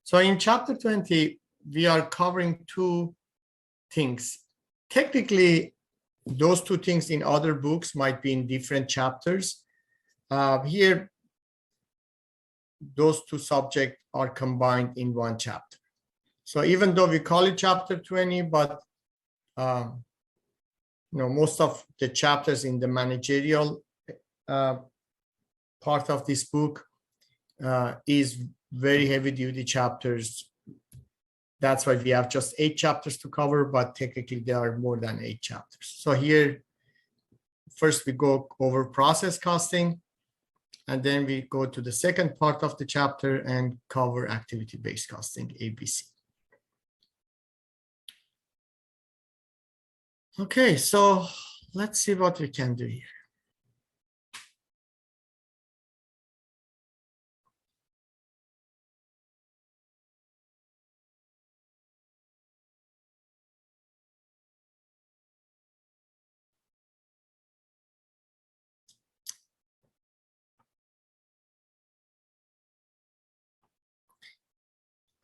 So in chapter 20, we are covering two things. Technically, those two things in other books might be in different chapters. Here, those two subjects are combined in one chapter. So even though we call it chapter 20, but most of the chapters in the managerial part of this book is very heavy-duty chapters. That's why we have just 8 chapters to cover, but technically there are more than 8 chapters. So here, first we go over process costing, and then we go to the second part of the chapter and cover activity-based costing, ABC. Okay, so let's see what we can do here.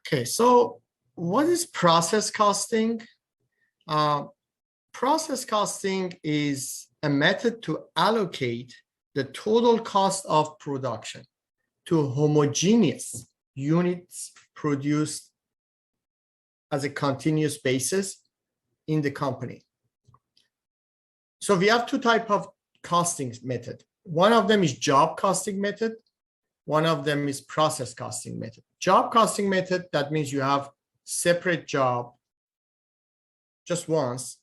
Okay, so what is process costing? Process costing is a method to allocate the total cost of production to homogeneous units produced as a continuous basis in the company. So we have 2 types of costing method. One of them is job costing method. One of them is process costing method. Job costing method, that means you have separate job just once.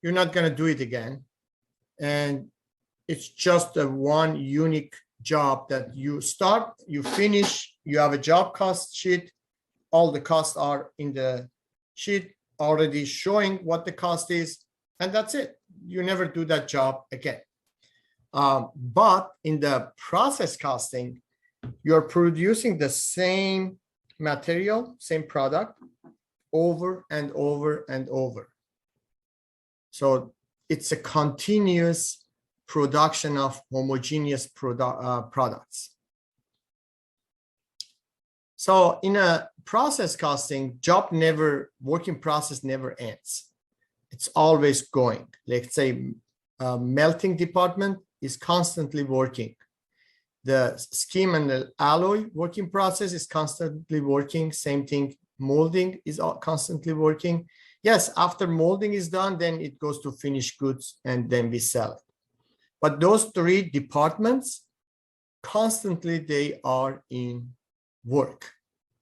You're not going to do it again. And it's just a one unique job that you start, you finish, you have a job cost sheet. All the costs are in the sheet already showing what the cost is. And that's it. You never do that job again. But in the process costing, you're producing the same material, same product over and over and over. So it's a continuous production of homogeneous products. So in a process costing, working process never ends. It's always going. Let's say melting department is constantly working. The scheme and the alloy working process is constantly working. Same thing, molding is constantly working. Yes, after molding is done, then it goes to finished goods and then we sell it. But those 3 departments, constantly they are in work.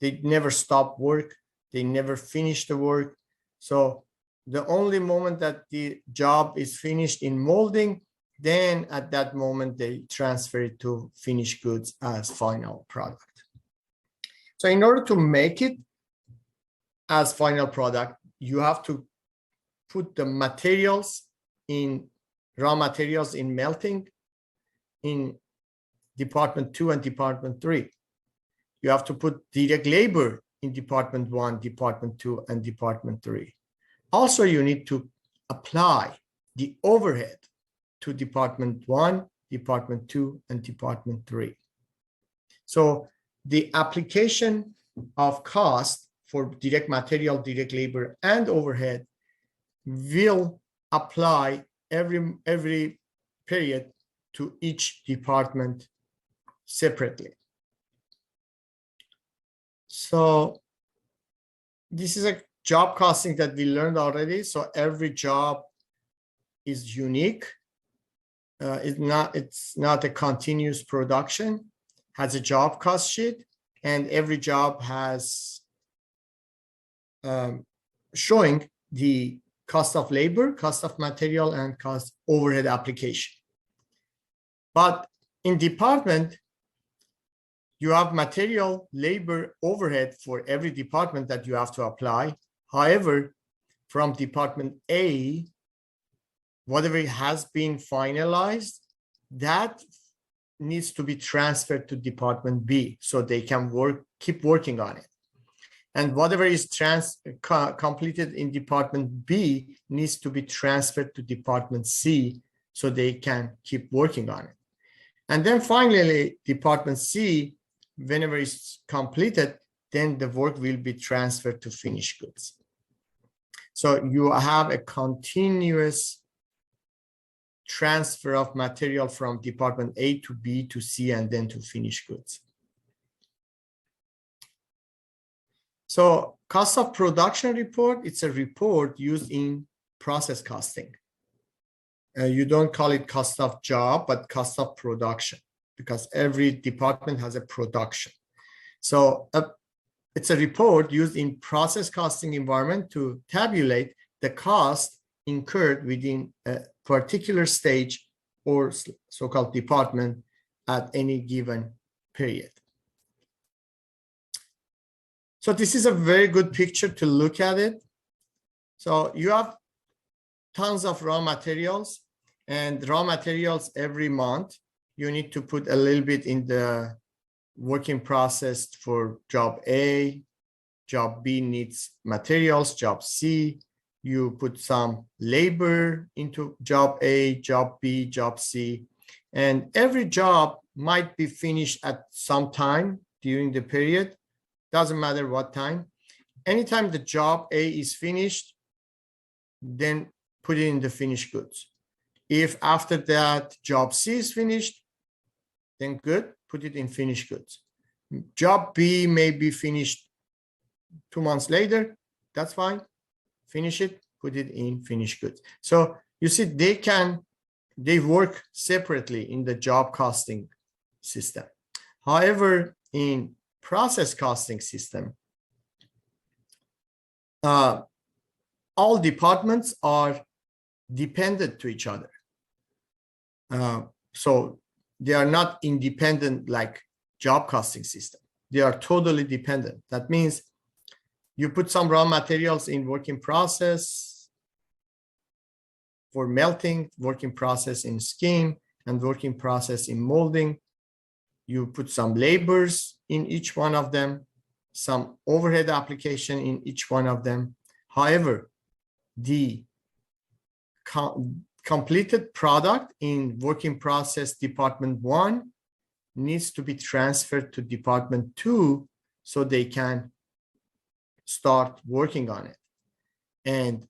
They never stop work. They never finish the work. So the only moment that the job is finished in molding, then at that moment, they transfer it to finished goods as final product. So in order to make it as final product, you have to put the materials in raw materials in melting in department 2 and department 3. You have to put direct labor in department 1, department 2, and department 3. Also, you need to apply the overhead to department 1, department 2, and department 3. So the application of cost for direct material, direct labor, and overhead will apply every period to each department separately. So this is a job costing that we learned already. So every job is unique. It's not a continuous production, has a job cost sheet, and every job has showing the cost of labor, cost of material, and cost overhead application. But in department, you have material, labor, overhead for every department that you have to apply. However, from department A, whatever has been finalized, that needs to be transferred to department B so they can keep working on it. And whatever is completed in department B needs to be transferred to department C so they can keep working on it. And then finally, department C whenever it's completed, then the work will be transferred to finished goods. So you have a continuous transfer of material from department A to B to C and then to finished goods. So cost of production report, it's a report used in process costing. You don't call it cost of job, but cost of production, because every department has a production. So it's a report used in process costing environment to tabulate the cost incurred within a particular stage or so-called department at any given period. So this is a very good picture to look at it. So you have tons of raw materials, and raw materials every month, you need to put a little bit in the working process for job A. Job B needs materials, job C, you put some labor into job A, job B, job C, and every job might be finished at some time during the period. Doesn't matter what time. Anytime the job A is finished, then put it in the finished goods. If after that job C is finished, then good, put it in finished goods. Job B may be finished 2 months later, that's fine. Finish it, put it in finished goods. So you see, they work separately in the job costing system. However, in process costing system, all departments are dependent to each other. So they are not independent like job costing system. They are totally dependent. That means you put some raw materials in work in process for melting, work in process in scheme, and work in process in molding. You put some labors in each one of them, some overhead application in each one of them. However, the completed product in work in process department 1 needs to be transferred to department 2 so they can start working on it. And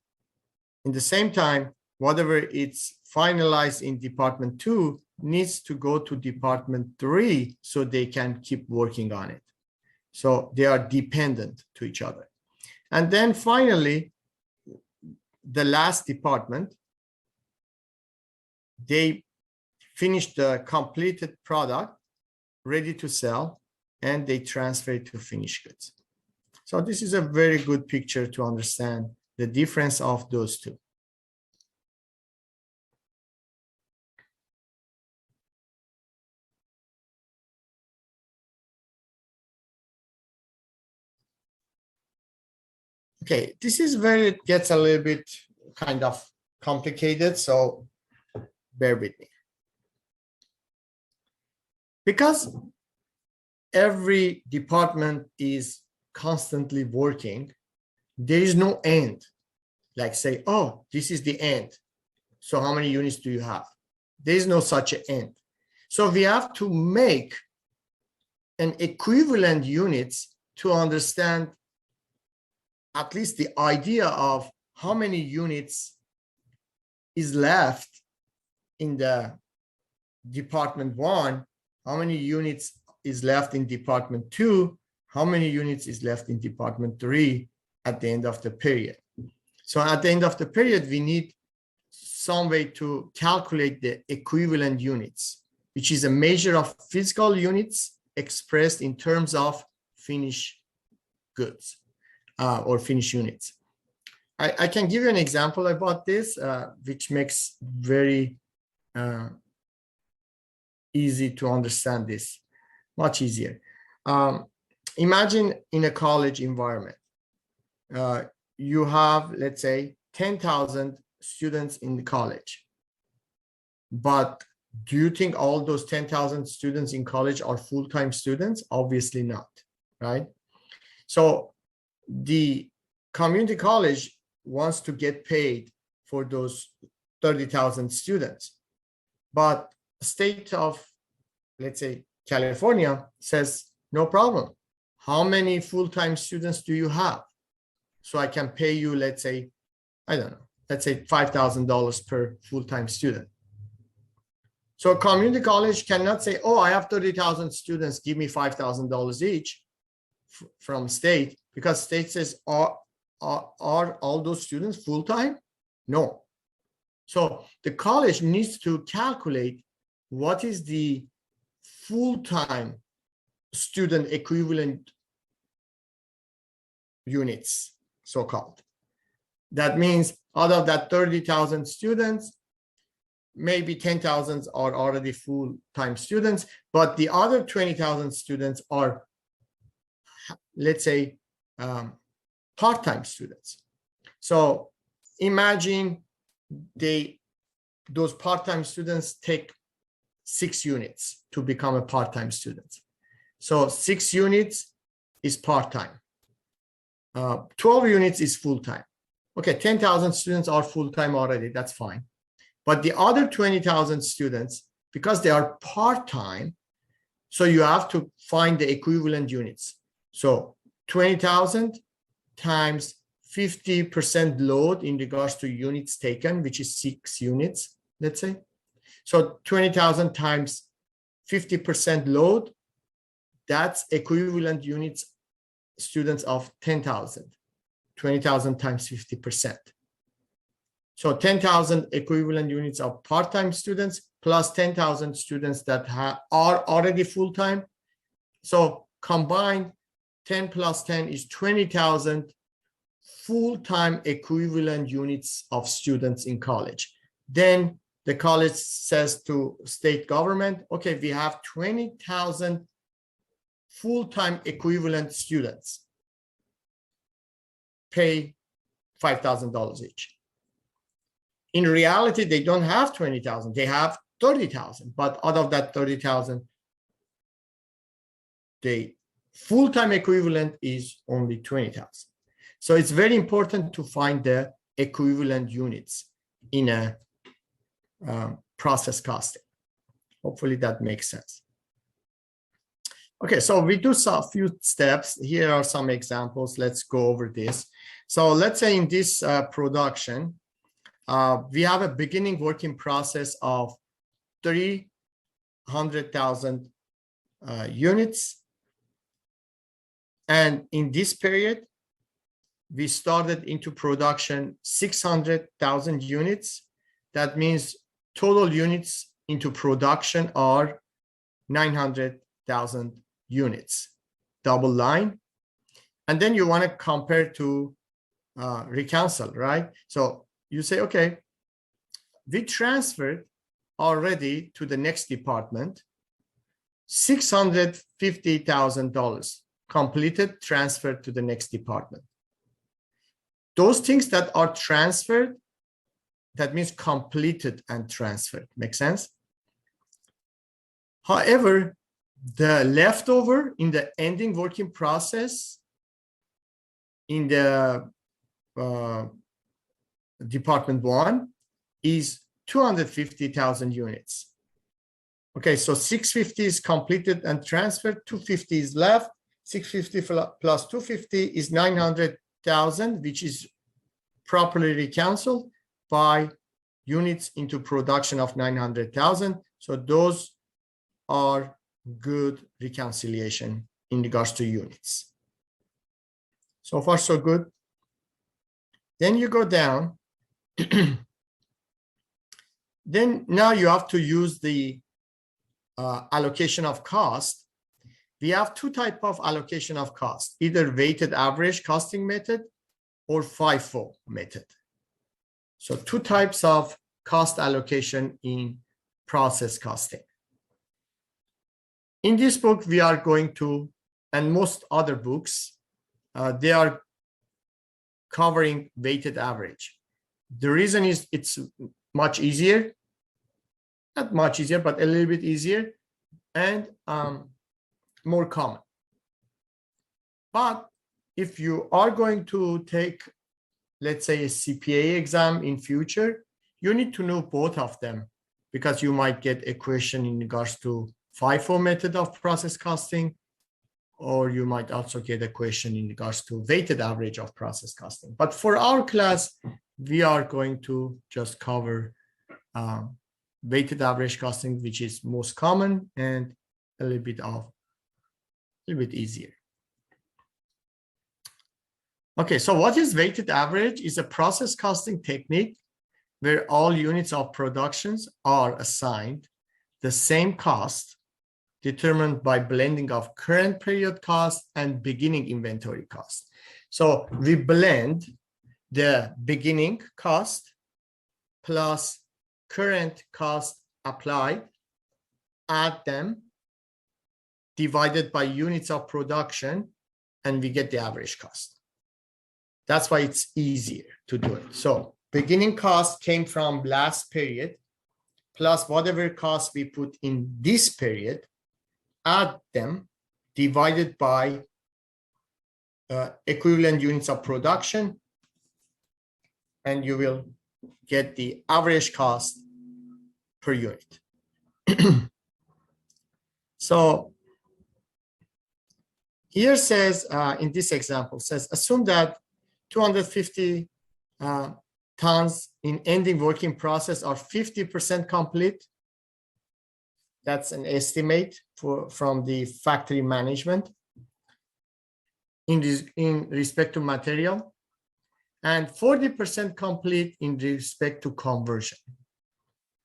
in the same time, whatever it's finalized in department 2 needs to go to department 3 so they can keep working on it. So they are dependent to each other. And then finally, the last department, they finish the completed product, ready to sell, and they transfer it to finished goods. So this is a very good picture to understand the difference of those two. Okay, this is where it gets a little bit kind of complicated, so bear with me. Because every department is constantly working, there is no end. Like say, oh, this is the end. So how many units do you have? There is no such an end. So we have to make an equivalent units to understand at least the idea of how many units is left in the department 1, how many units is left in department 2, how many units is left in department 3 at the end of the period. So at the end of the period, we need some way to calculate the equivalent units, which is a measure of physical units expressed in terms of finished goods or finished units. I can give you an example about this, which makes very easy to understand this, much easier. Imagine in a college environment, you have, let's say, 10,000 students in the college. But do you think all those 10,000 students in college are full-time students? Obviously not, right? So the community college wants to get paid for those 30,000 students. But the state of, let's say, California says, No problem. How many full-time students do you have? So I can pay you, let's say, I don't know, let's say $5,000 per full-time student. So a community college cannot say, oh, I have 30,000 students, give me $5,000 each from state, because state says, are all those students full-time? No. So the college needs to calculate what is the full-time student equivalent units, so-called. That means out of that 30,000 students, maybe 10,000 are already full-time students, but the other 20,000 students are, let's say, part-time students. So imagine those part-time students take 6 units to become a part-time student. So 6 units is part-time. 12 units is full-time. Okay, 10,000 students are full-time already, that's fine. But the other 20,000 students, because they are part-time, so you have to find the equivalent units. So 20,000 times 50% load in regards to units taken, which is 6 units, let's say. So 20,000 times 50% load, that's equivalent units, students of 10,000. 20,000 times 50%. So 10,000 equivalent units of part-time students plus 10,000 students that are already full-time. So combined, 10 plus 10 is 20,000 full-time equivalent units of students in college. Then the college says to state government, okay, we have 20,000 full-time equivalent students. Pay $5,000 each. In reality, they don't have 20,000, they have 30,000, but out of that 30,000, the full-time equivalent is only 20,000. So it's very important to find the equivalent units in a process costing. Hopefully that makes sense. Okay, so we do a few steps. Here are some examples. Let's go over this. So let's say in this production, we have a beginning working process of 300,000 units. And in this period, we started into production 600,000 units. That means total units into production are 900,000 units, double line. And then you want to compare to reconcile, right? So you say, okay, we transferred already to the next department $650,000 completed, transferred to the next department. Those things that are transferred, that means completed and transferred. Make sense? However, the leftover in the ending working process in the department 1 is 250,000 units. Okay, so 650 is completed and transferred, 250 is left. 650 plus 250 is 900,000, which is properly reconciled by units into production of 900,000. So those are good reconciliation in regards to units. So far, so good. Then you go down. Then now you have to use the allocation of cost. We have 2 types of allocation of cost, either weighted average costing method or FIFO method. So 2 types of cost allocation in process costing. In this book, we are going to, and most other books, they are covering weighted average. The reason is it's much easier, not much easier, but a little bit easier and more common. But if you are going to take, let's say, a CPA exam in future, you need to know both of them, because you might get a question in regards to FIFO method of process costing or you might also get a question in regards to weighted average of process costing. But for our class, we are going to just cover weighted average costing, which is most common and a little bit easier. Okay, so what is weighted average? Is a process costing technique where all units of productions are assigned the same cost determined by blending of current period cost and beginning inventory cost. So we blend the beginning cost plus current cost applied, add them, divided by units of production, and we get the average cost. That's why it's easier to do it. So beginning cost came from last period, plus whatever cost we put in this period, add them, divided by equivalent units of production, and you will get the average cost per unit. So here says, in this example, says, assume that 250 tons in ending working process are 50% complete. That's an estimate from the factory management in respect to material, and 40% complete in respect to conversion.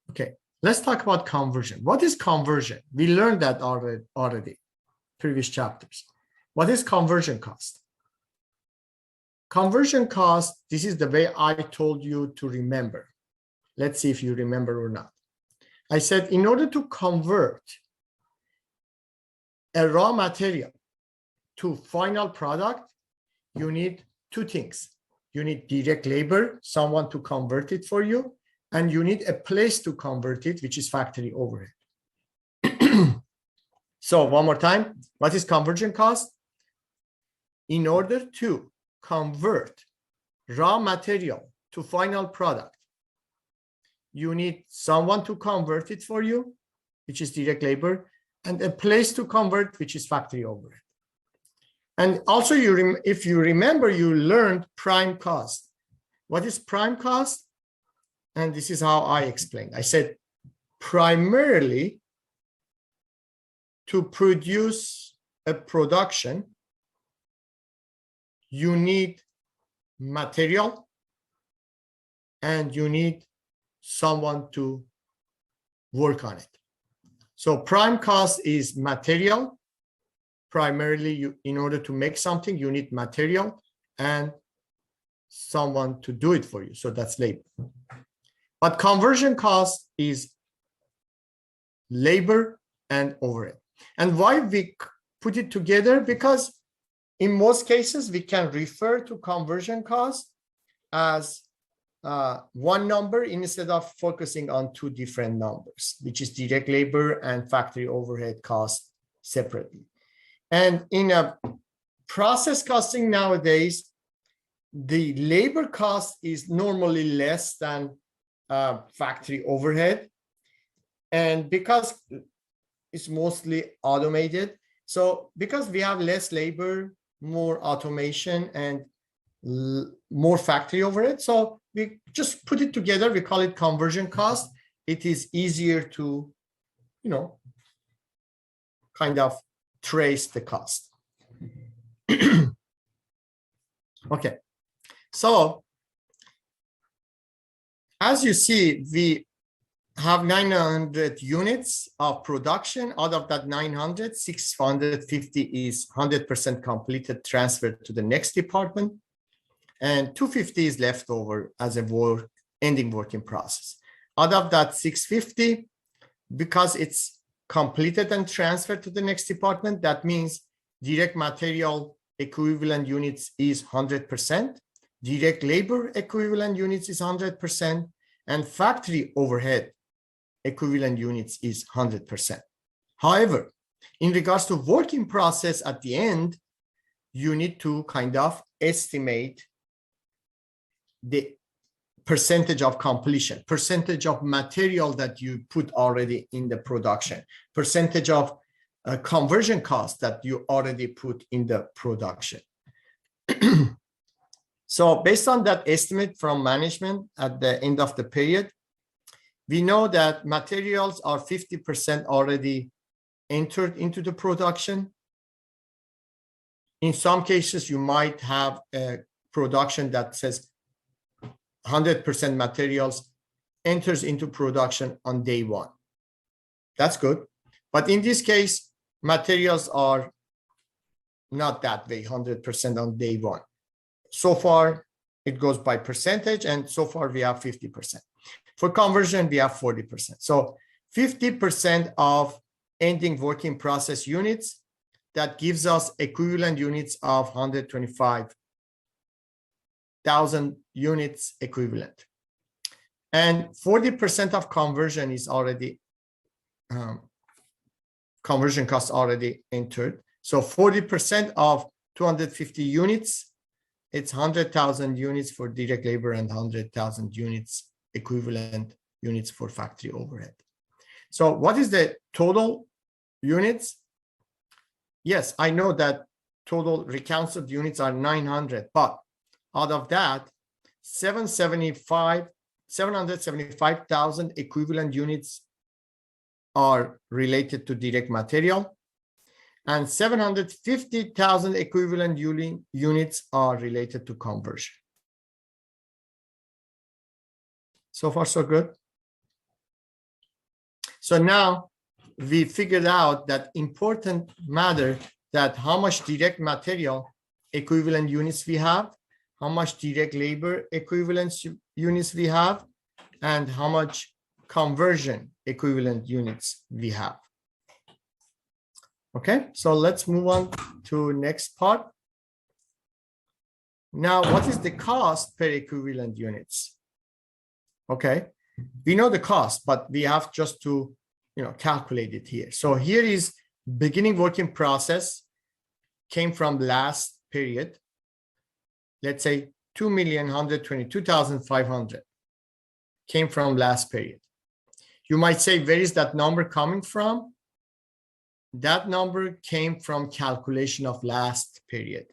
Okay, let's talk about conversion. What is conversion? We learned that already, previous chapters. What is conversion cost? Conversion cost, this is the way I told you to remember. Let's see if you remember or not. I said, in order to convert a raw material to final product, you need two things. You need direct labor, someone to convert it for you, and you need a place to convert it, which is factory overhead. So one more time, what is conversion cost? In order to convert raw material to final product, you need someone to convert it for you, which is direct labor, and a place to convert, which is factory overhead. And also, if you remember, you learned prime cost. What is prime cost? And this is how I explained. I said, primarily, to produce a production, you need material and you need someone to work on it. So prime cost is material. Primarily, in order to make something, you need material and someone to do it for you. So that's labor. But conversion cost is labor and overhead. And why we put it together? Because in most cases, we can refer to conversion cost as one number instead of focusing on two different numbers, which is direct labor and factory overhead cost separately. And in a process costing nowadays, the labor cost is normally less than factory overhead. And because it's mostly automated, so because we have less labor, more automation, and more factory overhead, so we just put it together. We call it conversion cost. It is easier to, kind of trace the cost. Okay, so as you see, we have 900 units of production. Out of that 900, 650 is 100% completed, transferred to the next department, and 250 is left over as a ending working process. Out of that 650, because it's completed and transferred to the next department, that means direct material equivalent units is 100%, direct labor equivalent units is 100%, and factory overhead equivalent units is 100%. However, in regards to working process at the end, you need to kind of estimate the percentage of completion, percentage of material that you put already in the production, percentage of conversion cost that you already put in the production. So based on that estimate from management at the end of the period, we know that materials are 50% already entered into the production. In some cases, you might have a production that says 100% materials enters into production on day one. That's good. But in this case, materials are not that way, 100% on day one. So far, it goes by percentage, and so far we have 50%. For conversion, we have 40%. So 50% of ending work in process units, that gives us equivalent units of 125,000 units equivalent. And 40% of conversion is already, conversion cost already entered. So 40% of 250 units, it's 100,000 units for direct labor and 100,000 units equivalent units for factory overhead. So what is the total units? Yes, I know that total recounted units are 900, but out of that, 775,000 equivalent units are related to direct material, and 750,000 equivalent units are related to conversion. So far, so good. So now we figured out that important matter, that how much direct material equivalent units we have, how much direct labor equivalent units we have, and how much conversion equivalent units we have. Okay, so let's move on to next part. Now, what is the cost per equivalent units? Okay, we know the cost, but we have just to calculate it here. So here is beginning work in process, came from last period. Let's say 2,122,500 came from last period. You might say, where is that number coming from? That number came from calculation of last period.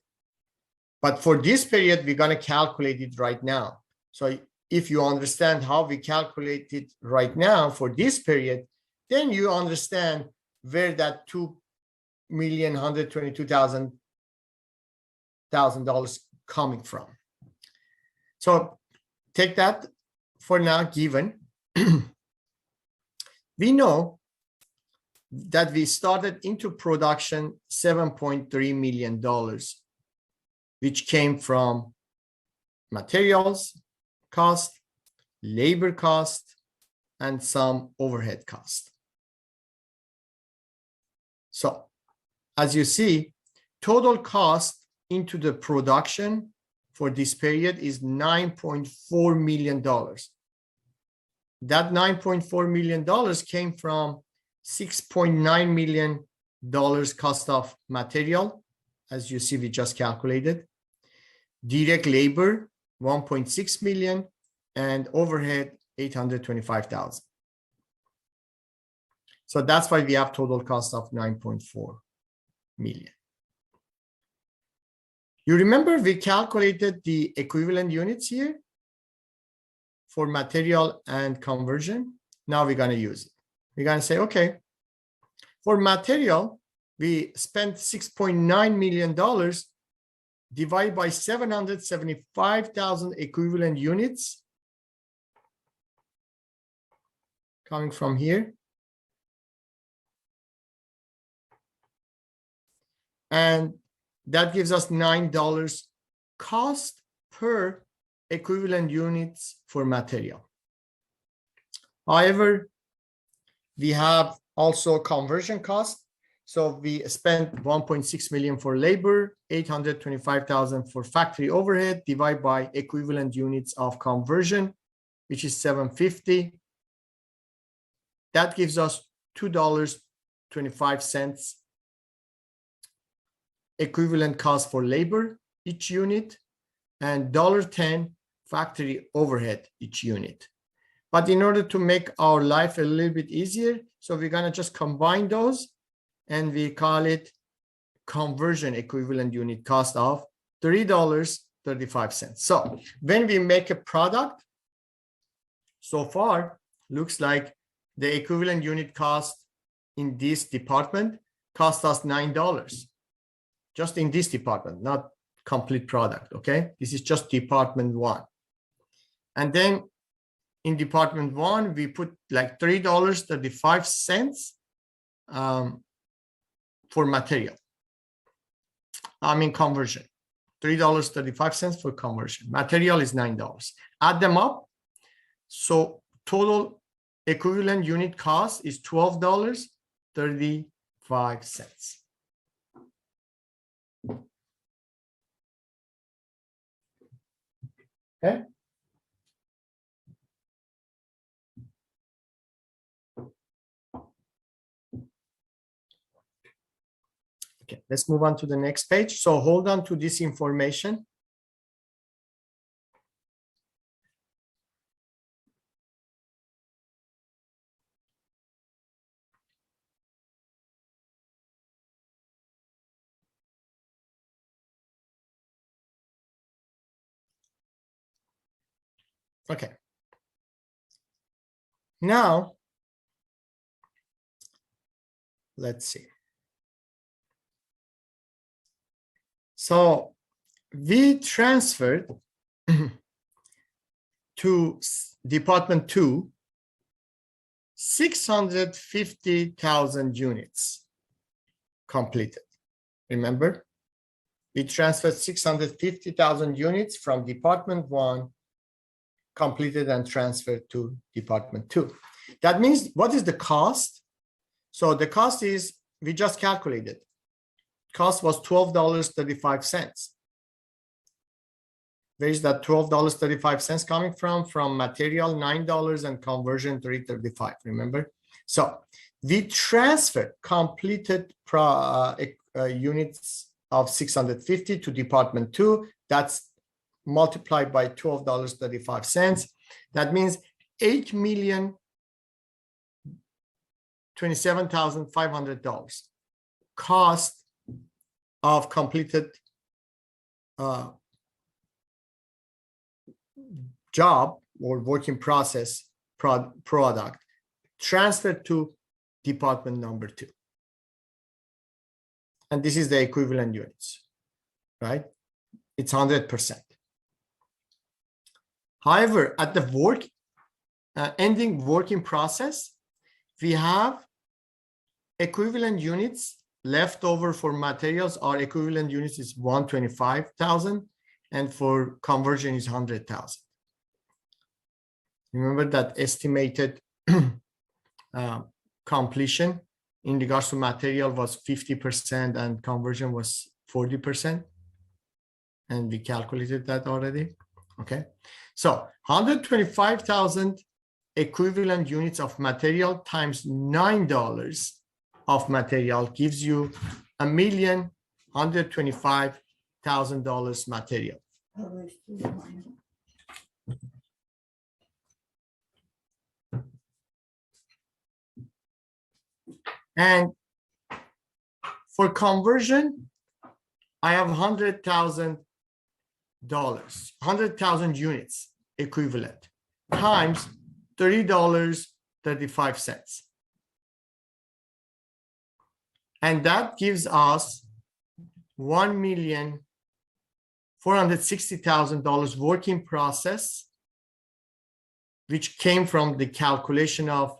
But for this period, we're going to calculate it right now. So if you understand how we calculate it right now for this period, then you understand where that $2,122,000 coming from. So take that for now given. We know that we started into production $7.3 million, which came from materials cost, labor cost, and some overhead cost. So as you see, total cost into the production for this period is $9.4 million. That $9.4 million came from $6.9 million cost of material, as you see, we just calculated. Direct labor, 1.6 million, and overhead, 825,000. So that's why we have total cost of 9.4 million. You remember we calculated the equivalent units here for material and conversion. Now we're going to use it. We're going to say, okay, for material, we spent $6.9 million divided by 775,000 equivalent units coming from here. And that gives us $9 cost per equivalent units for material. However, we have also conversion cost. So we spent 1.6 million for labor, 825,000 for factory overhead, divided by equivalent units of conversion, which is 750. That gives us $2.25 equivalent cost for labor each unit, and $1.10 factory overhead each unit. But in order to make our life a little bit easier, so we're going to just combine those and we call it conversion equivalent unit cost of $3.35. So when we make a product, so far looks like the equivalent unit cost in this department cost us $9, just in this department, not complete product. Okay, this is just department one. And then in department one, we put like $3.35 for material. I mean conversion. $3.35 for conversion. Material is $9. Add them up. So total equivalent unit cost is $12.35. Okay. Okay, let's move on to the next page. So hold on to this information. Okay. Now, let's see. So we transferred to department 2 650,000 units completed. Remember, we transferred 650,000 units from department 1 completed and transferred to department 2. That means, what is the cost? So the cost is, we just calculated. Cost was $12.35. Where is that $12.35 coming from? From material $9 and conversion $3.35. Remember? So we transferred completed units of 650 to department 2. That's multiplied by $12.35. That means $8,027,500 cost of completed job or work in process product transferred to department number 2. And this is the equivalent units, right? It's 100%. However, at the ending work in process, we have equivalent units left over for materials. Our equivalent units is 125,000, and for conversion is 100,000. Remember that estimated completion in regards to material was 50% and conversion was 40%. And we calculated that already. Okay. So 125,000 equivalent units of material times $9 of material gives you $1,125,000 material. And for conversion, I have $100,000, 100,000 units equivalent times $30.35. And that gives us $1,460,000 work in process, which came from the calculation of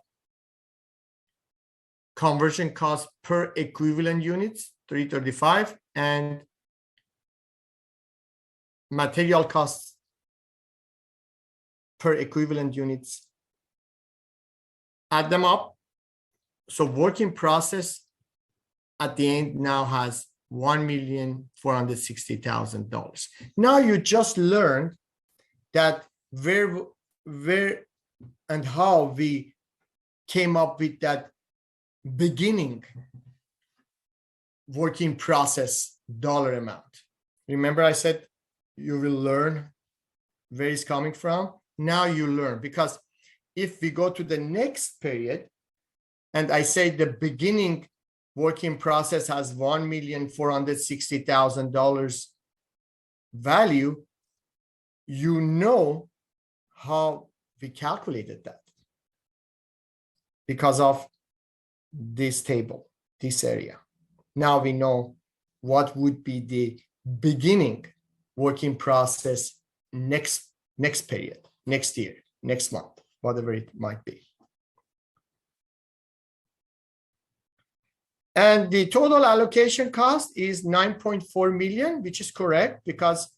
conversion cost per equivalent units, 335, and material costs per equivalent units. Add them up. So work in process at the end now has $1,460,000. Now you just learned that where and how we came up with that beginning work in process dollar amount. Remember I said you will learn where it's coming from. Now you learn, because if we go to the next period and I say the beginning work in process has $1,460,000 value, you know how we calculated that because of this table, this area. Now we know what would be the beginning work in process next period, next year, next month, whatever it might be. And the total allocation cost is 9.4 million, which is correct because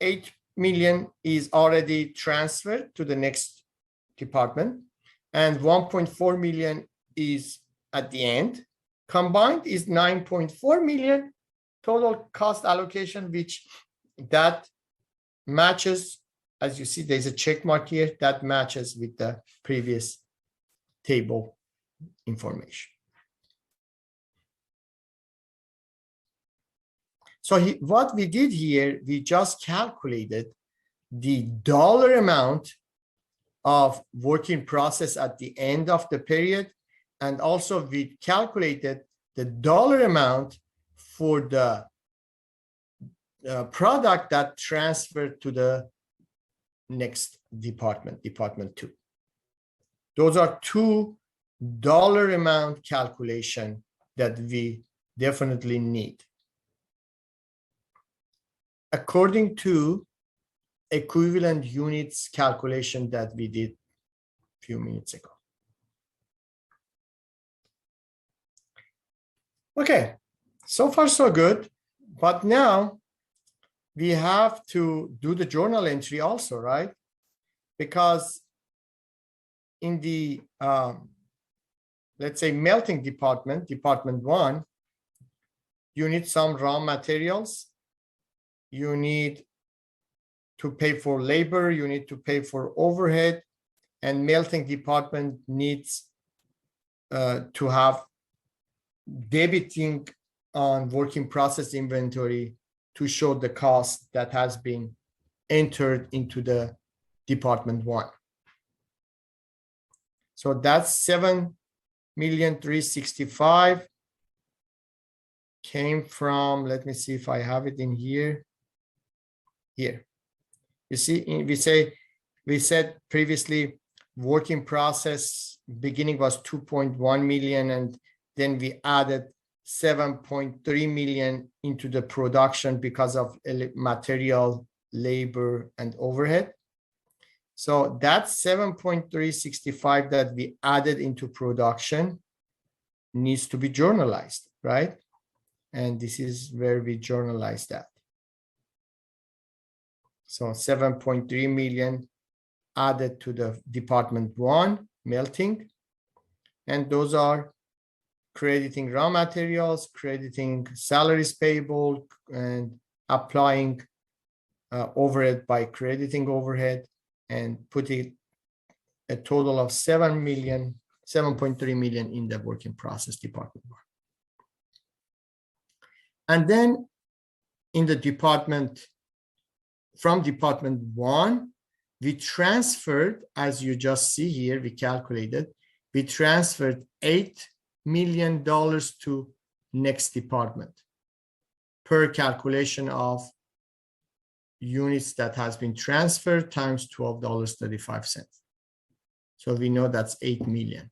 8 million is already transferred to the next department and 1.4 million is at the end. Combined is 9.4 million total cost allocation, which that matches, as you see, there's a check mark here, that matches with the previous table information. So what we did here, we just calculated the dollar amount of work in process at the end of the period. And also we calculated the dollar amount for the product that transferred to the next department, department 2. Those are $2 amount calculation that we definitely need, according to equivalent units calculation that we did a few minutes ago. Okay, so far so good, but now we have to do the journal entry also, right? Because in the, let's say, melting department, department 1, you need some raw materials. You need to pay for labor, you need to pay for overhead, and melting department needs to have debiting on work in process inventory to show the cost that has been entered into the department 1. So that's 7,365,000 came from, let me see if I have it in here. Here, you see, we said previously work in process beginning was 2.1 million, and then we added 7.3 million into the production because of material, labor, and overhead. So that 7.365 that we added into production needs to be journalized, right? And this is where we journalize that. So 7.3 million added to the department 1, melting. And those are crediting raw materials, crediting salaries payable, and applying overhead by crediting overhead, and putting a total of 7.3 million in the work in process department 1. And then in the department, from department 1, we transferred, as you just see here, we calculated, we transferred $8 million to next department per calculation of units that has been transferred times $12.35. So we know that's 8 million,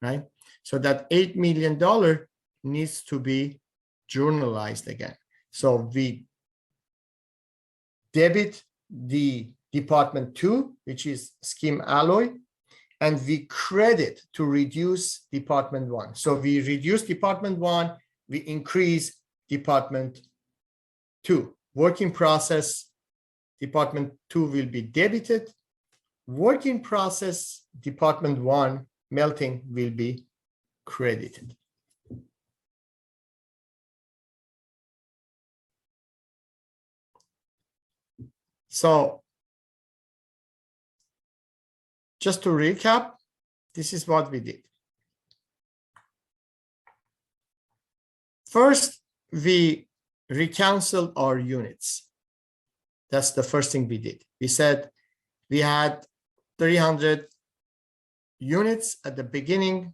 right? So that $8 million needs to be journalized again. So we debit the department 2, which is skim alloy, and we credit to reduce department 1. So we reduce department 1, we increase department 2. Work in process, department 2 will be debited. Work in process, department 1, melting, will be credited. So just to recap, this is what we did. First, we reconciled our units. That's the first thing we did. We said we had 300 units at the beginning.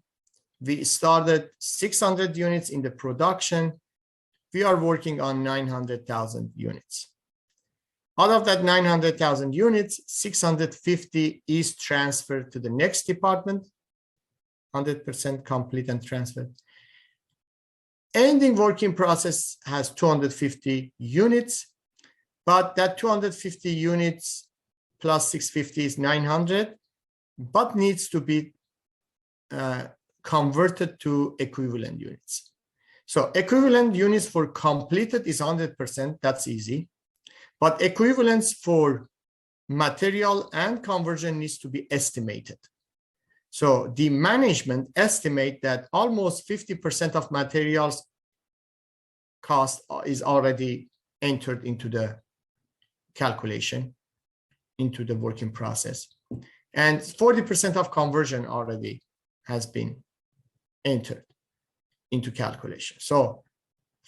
We started 600 units in the production. We are working on 900,000 units. Out of that 900,000 units, 650 is transferred to the next department, 100% complete and transferred. Ending work in process has 250 units, but that 250 units plus 650 is 900, but needs to be converted to equivalent units. So equivalent units for completed is 100%, that's easy. But equivalence for material and conversion needs to be estimated. So the management estimate that almost 50% of materials cost is already entered into the calculation, into the working process. And 40% of conversion already has been entered into calculation. So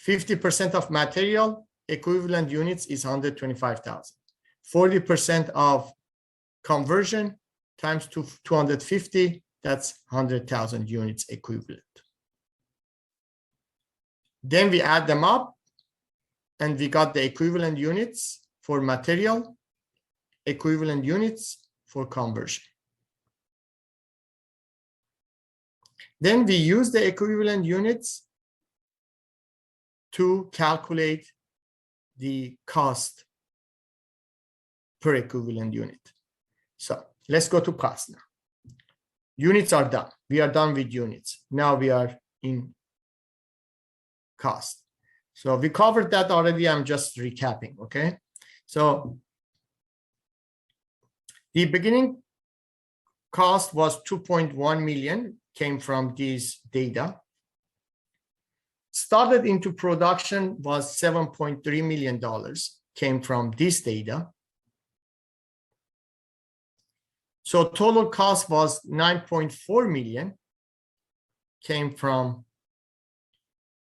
50% of material equivalent units is 125,000. 40% of conversion times 250, that's 100,000 units equivalent. Then we add them up and we got the equivalent units for material, equivalent units for conversion. Then we use the equivalent units to calculate the cost per equivalent unit. So let's go to cost now. Units are done. We are done with units. Now we are in cost. So we covered that already. I'm just recapping, okay? So the beginning cost was 2.1 million, came from these data. Started into production was $7.3 million, came from this data. So total cost was 9.4 million, came from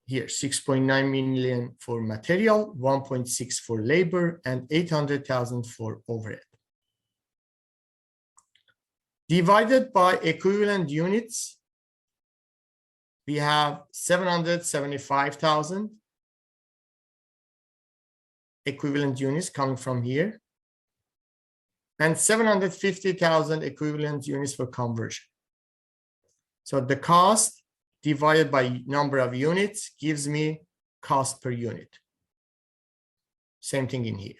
here, 6.9 million for material, 1.6 for labor, and 800,000 for overhead. Divided by equivalent units, we have 775,000 equivalent units coming from here, and 750,000 equivalent units for conversion. So the cost divided by number of units gives me cost per unit. Same thing in here.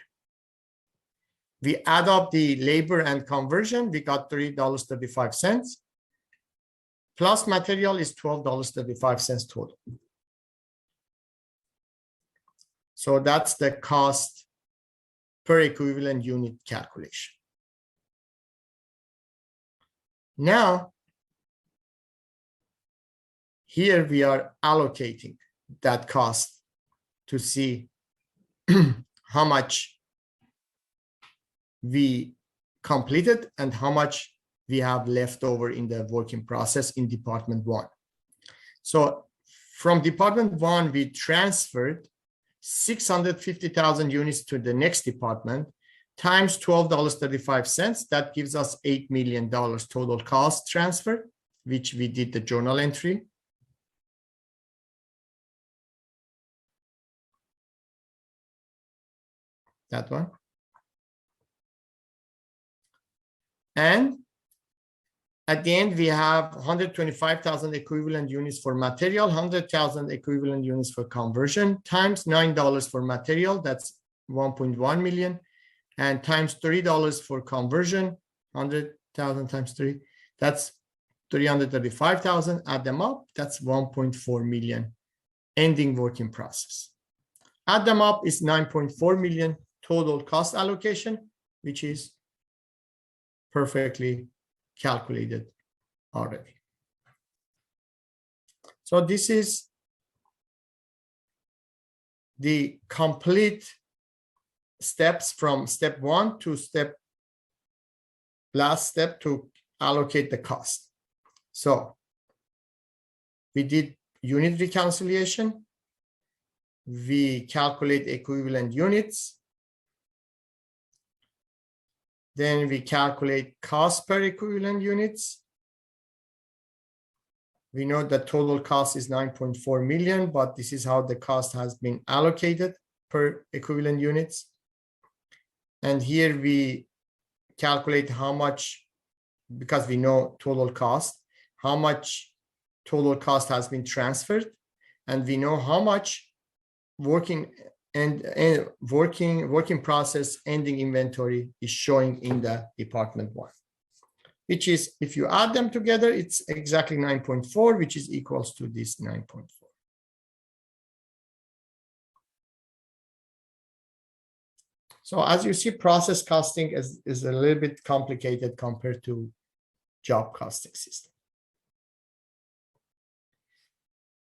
We add up the labor and conversion, we got $3.35. Plus material is $12.35 total. So that's the cost per equivalent unit calculation. Now, here we are allocating that cost to see how much we completed and how much we have left over in the working process in department 1. So from department 1, we transferred 650,000 units to the next department times $12.35. That gives us $8 million total cost transfer, which we did the journal entry. That one. And at the end, we have 125,000 equivalent units for material, 100,000 equivalent units for conversion, times $9 for material, that's 1.1 million, and times $30 for conversion, 100,000 times 3, that's 335,000. Add them up, that's 1.4 million ending work in process. Add them up is 9.4 million total cost allocation, which is perfectly calculated already. So this is the complete steps from step 1 to last step to allocate the cost. So we did unit reconciliation. We calculate equivalent units. Then we calculate cost per equivalent units. We know the total cost is 9.4 million, but this is how the cost has been allocated per equivalent units. And here we calculate how much, because we know total cost, how much total cost has been transferred, and we know how much working process ending inventory is showing in the department 1, which is, if you add them together, it's exactly 9.4, which is equals to this 9.4. So as you see, process costing is a little bit complicated compared to job costing system.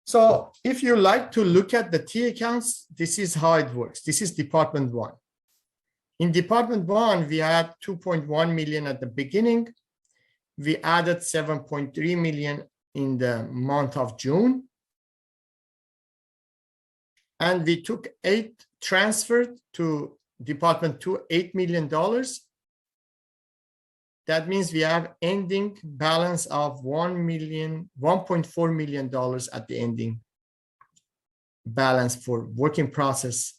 So if you like to look at the T accounts, this is how it works. This is department 1. In department 1, we had 2.1 million at the beginning. We added 7.3 million in the month of June. And we took transferred to department 2, $8 million. That means we have ending balance of $1.4 million at the ending balance for work in process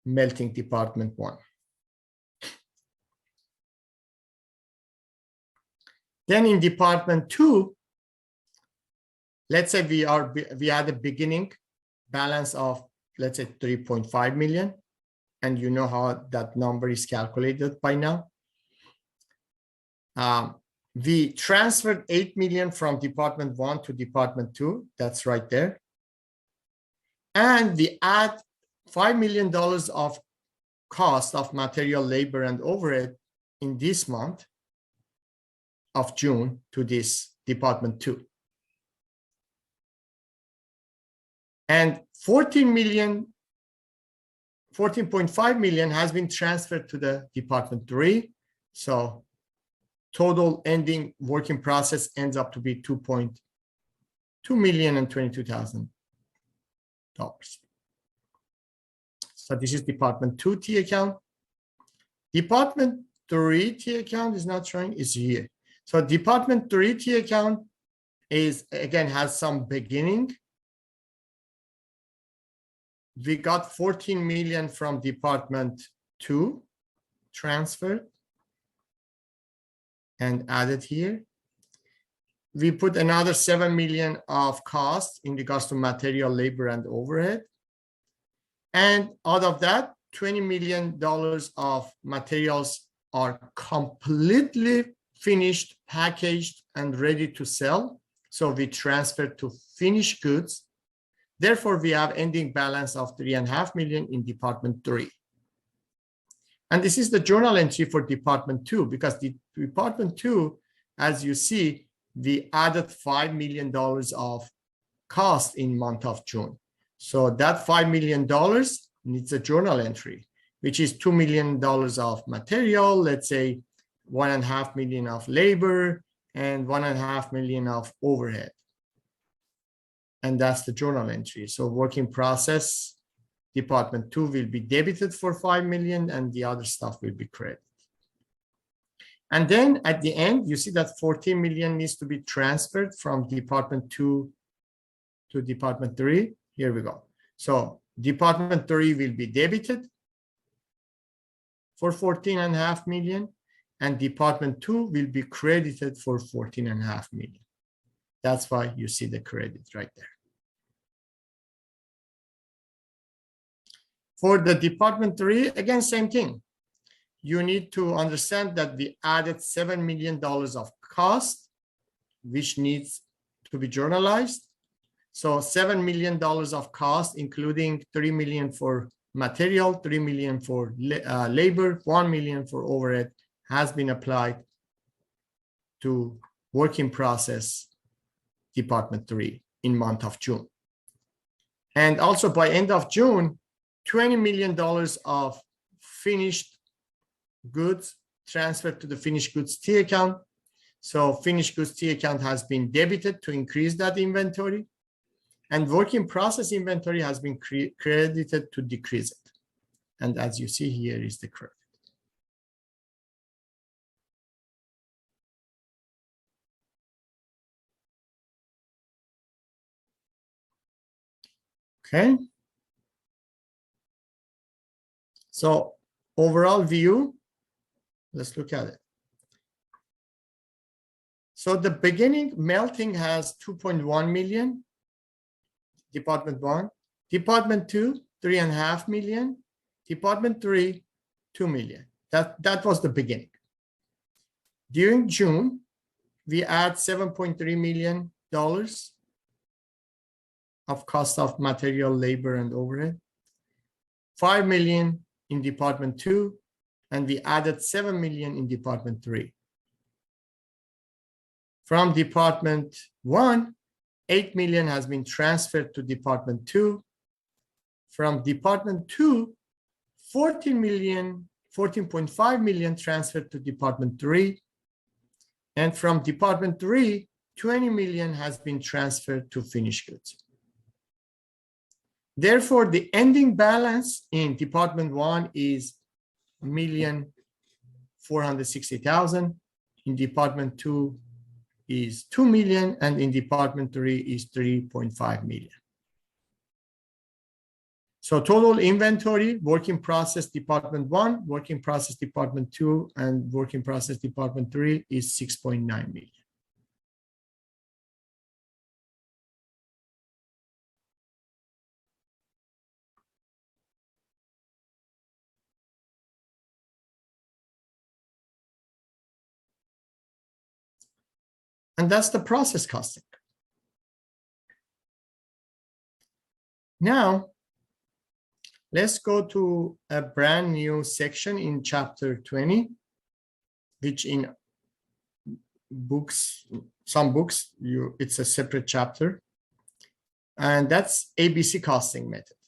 melting department 1. Then in department 2, let's say we had a beginning balance of, let's say, 3.5 million. And you know how that number is calculated by now. We transferred 8 million from department 1 to department 2. That's right there. And we add $5 million of cost of material, labor, and overhead in this month of June to this department 2. And 14.5 million has been transferred to the department 3. So total ending work in process ends up to be $2,022,000. So this is department 2 T account. Department 3 T account is not showing, is here. So department 3 T account is, again, has some beginning. We got 14 million from department 2 transferred and added here. We put another 7 million of cost in regards to material, labor, and overhead. And out of that, $20 million of materials are completely finished, packaged, and ready to sell. So we transferred to finished goods. Therefore, we have ending balance of 3.5 million in department 3. And this is the journal entry for department 2, because the department 2, as you see, we added $5 million of cost in month of June. So that $5 million needs a journal entry, which is $2 million of material, let's say 1.5 million of labor, and 1.5 million of overhead. And that's the journal entry. So work in process, department 2 will be debited for 5 million, and the other stuff will be credited. And then at the end, you see that 14 million needs to be transferred from department 2 to department 3. Here we go. So department 3 will be debited for 14.5 million, and department 2 will be credited for 14.5 million. That's why you see the credit right there. For the department 3, again, same thing. You need to understand that we added $7 million of cost, which needs to be journalized. So $7 million of cost, including 3 million for material, 3 million for labor, 1 million for overhead, has been applied to work in process department 3 in month of June. And also by end of June, $20 million of finished goods transferred to the finished goods T account. So finished goods T account has been debited to increase that inventory, and work in process inventory has been credited to decrease it. And as you see here is the credit. Okay. So overall view, let's look at it. So the beginning melting has 2.1 million, department 1, department 2, 3.5 million, department 3, 2 million. That was the beginning. During June, we add $7.3 million of cost of material, labor, and overhead, 5 million in department 2, and we added 7 million in department 3. From department 1, 8 million has been transferred to department 2. From department 2, 14.5 million transferred to department 3. And from department 3, 20 million has been transferred to finished goods. Therefore, the ending balance in department 1 is 1,460,000. In department 2 is 2 million, and in department 3 is 3.5 million. So total inventory, work in process department 1, work in process department 2, and work in process department 3 is 6.9 million. And that's the process costing. Now, let's go to a brand new section in chapter 20, which in books, some books, it's a separate chapter. And that's ABC costing method.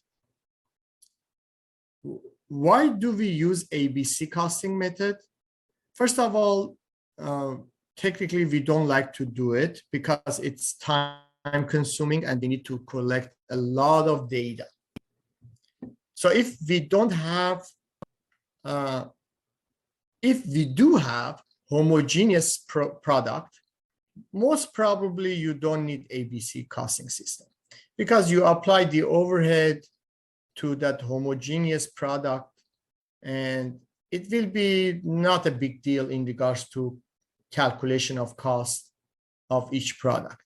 Why do we use ABC costing method? First of all, technically, we don't like to do it because it's time consuming and we need to collect a lot of data. So if we don't have, if we do have homogeneous product, most probably you don't need ABC costing system because you apply the overhead to that homogeneous product and it will be not a big deal in regards to calculation of cost of each product.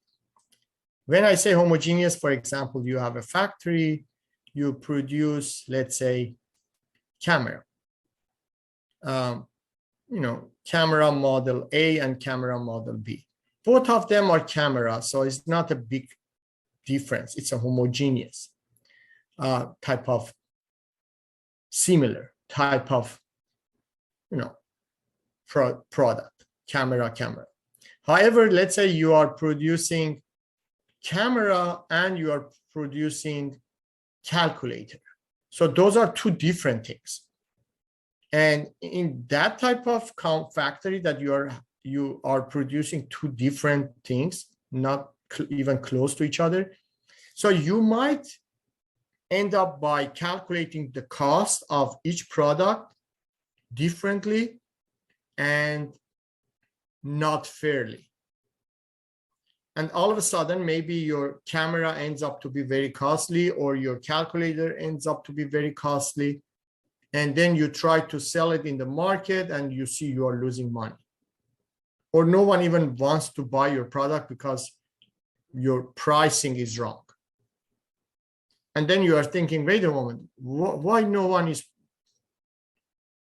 When I say homogeneous, for example, you have a factory, you produce, let's say, camera. Camera model A and camera model B. Both of them are camera, so it's not a big difference. It's a homogeneous type of similar type of product, camera. However, let's say you are producing camera and you are producing calculator. So those are two different things. And in that type of factory that you are producing two different things, not even close to each other. So you might end up by calculating the cost of each product differently and not fairly. And all of a sudden, maybe your camera ends up to be very costly or your calculator ends up to be very costly. And then you try to sell it in the market and you see you are losing money. Or no one even wants to buy your product because your pricing is wrong. And then you are thinking, wait a moment, why no one is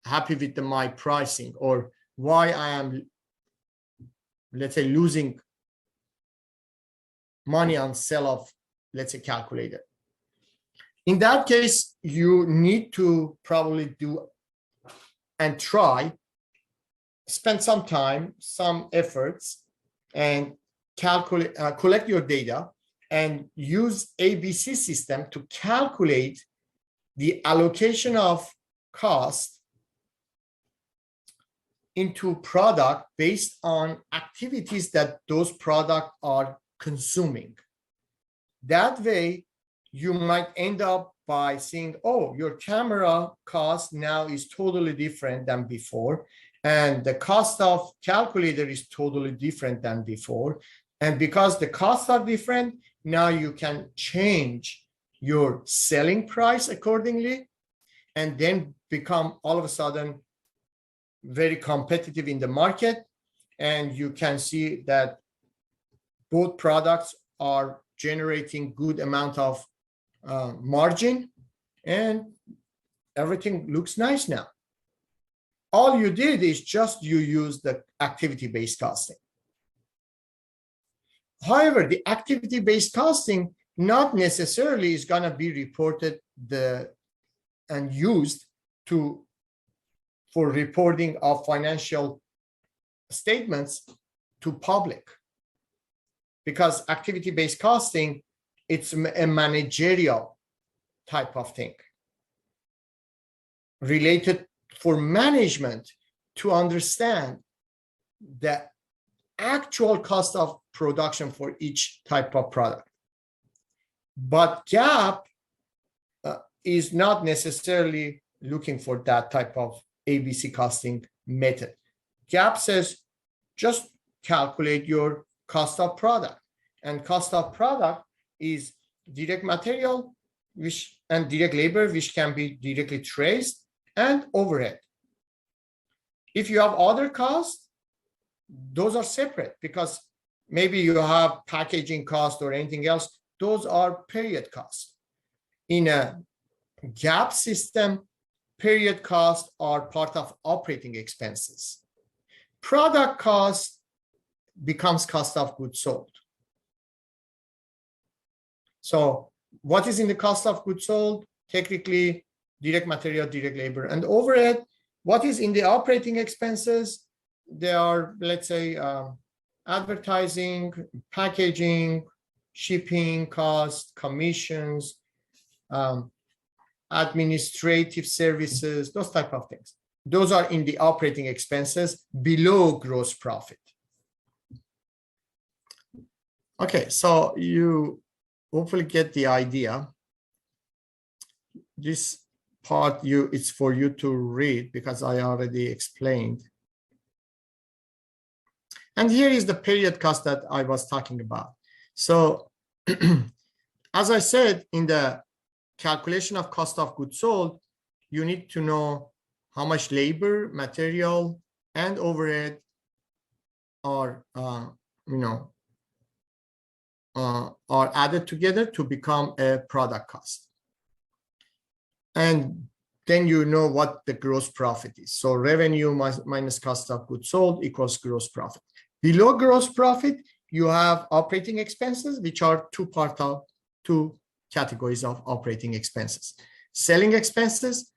happy with my pricing, or why I am, let's say, losing money on sale of, let's say, calculator. In that case, you need to probably do and try, spend some time, some efforts, and calculate, collect your data and use ABC system to calculate the allocation of cost into product based on activities that those products are consuming. That way, you might end up by seeing, oh, your camera cost now is totally different than before, and the cost of calculator is totally different than before. And because the costs are different, now you can change your selling price accordingly, and then become all of a sudden very competitive in the market. And you can see that both products are generating good amount of margin, and everything looks nice now. All you did is just you use the activity-based costing. However, the activity-based costing not necessarily is going to be reported and used for reporting of financial statements to public, because activity-based costing, it's a managerial type of thing related for management to understand the actual cost of production for each type of product. But GAAP is not necessarily looking for that type of ABC costing method. GAAP says just calculate your cost of product, and cost of product is direct material and direct labor, which can be directly traced, and overhead. If you have other costs, those are separate, because maybe you have packaging cost or anything else. Those are period costs. In a GAAP system, period costs are part of operating expenses. Product cost becomes cost of goods sold. So what is in the cost of goods sold? Technically, direct material, direct labor, and overhead. What is in the operating expenses? They are, let's say, advertising, packaging, shipping costs, commissions, administrative services, those type of things. Those are in the operating expenses below gross profit. Okay, so you hopefully get the idea. This part it's for you to read because I already explained. And here is the period cost that I was talking about. So as I said, in the calculation of cost of goods sold, you need to know how much labor, material, and overhead are, are added together to become a product cost. And then you know what the gross profit is. So revenue minus cost of goods sold equals gross profit. Below gross profit, you have operating expenses, which are two categories of operating expenses. Selling expenses,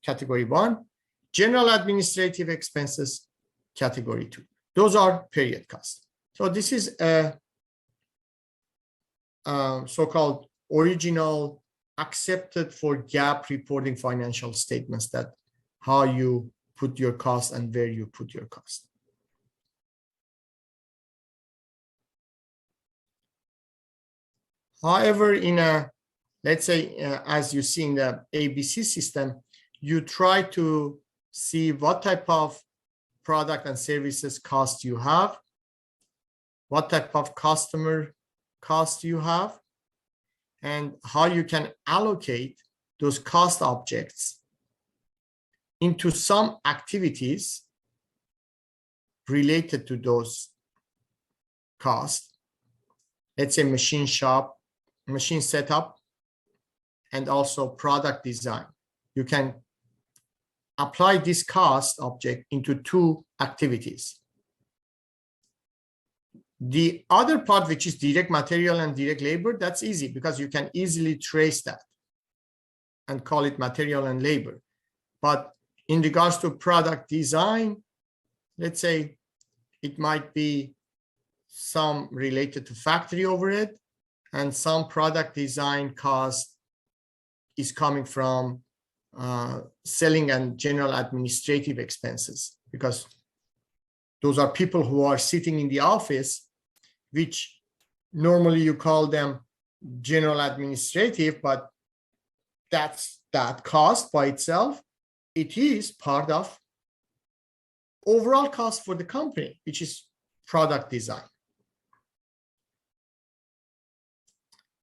category 1, general administrative expenses, category 2. Those are period costs. So this is a so-called original accepted for GAAP reporting financial statements, that how you put your cost and where you put your cost. However, in a, let's say, as you see in the ABC system, you try to see what type of product and services cost you have, what type of customer cost you have, and how you can allocate those cost objects into some activities related to those costs. Let's say machine shop, machine setup, and also product design. You can apply this cost object into 2 activities. The other part, which is direct material and direct labor, that's easy because you can easily trace that and call it material and labor. But in regards to product design, let's say it might be some related to factory overhead, and some product design cost is coming from selling and general administrative expenses, because those are people who are sitting in the office, which normally you call them general administrative, but that's that cost by itself. It is part of overall cost for the company, which is product design.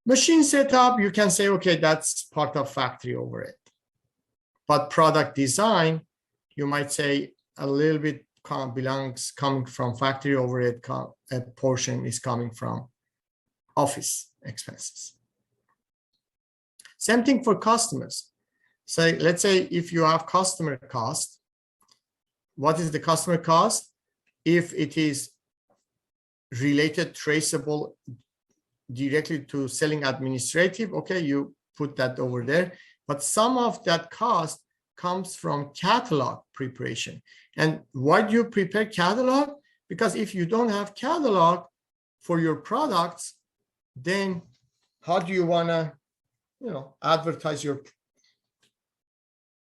Machine setup, you can say, okay, that's part of factory overhead. But product design, you might say a little bit coming from factory overhead, a portion is coming from office expenses. Same thing for customers. So let's say if you have customer cost, what is the customer cost? If it is related, traceable directly to selling administrative, okay, you put that over there. But some of that cost comes from catalog preparation. And why do you prepare catalog? Because if you don't have catalog for your products, then how do you want to, advertise your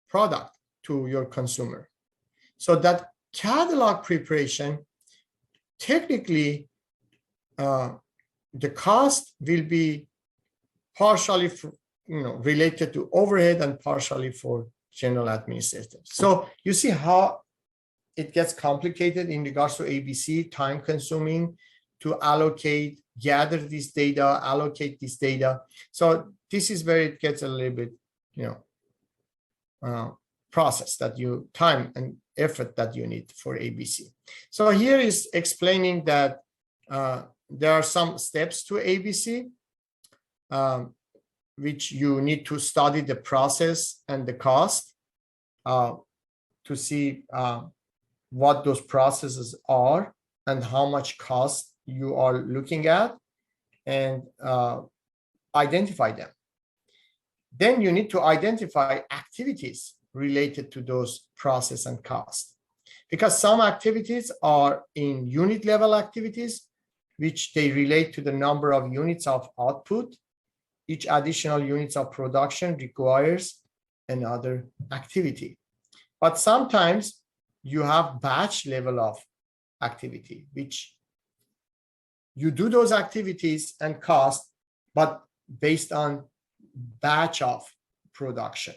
product to your consumer? So that catalog preparation, technically, the cost will be partially related to overhead and partially for general administrative. So you see how it gets complicated in regards to ABC, time consuming to allocate, gather this data, allocate this data. So this is where it gets a little bit, process that time and effort that you need for ABC. So here is explaining that there are some steps to ABC, which you need to study the process and the cost to see what those processes are and how much cost you are looking at, and identify them. Then you need to identify activities related to those process and cost, because some activities are in unit level activities, which they relate to the number of units of output. Each additional units of production requires another activity. But sometimes you have batch level of activity, which you do those activities and cost, but based on batch of production,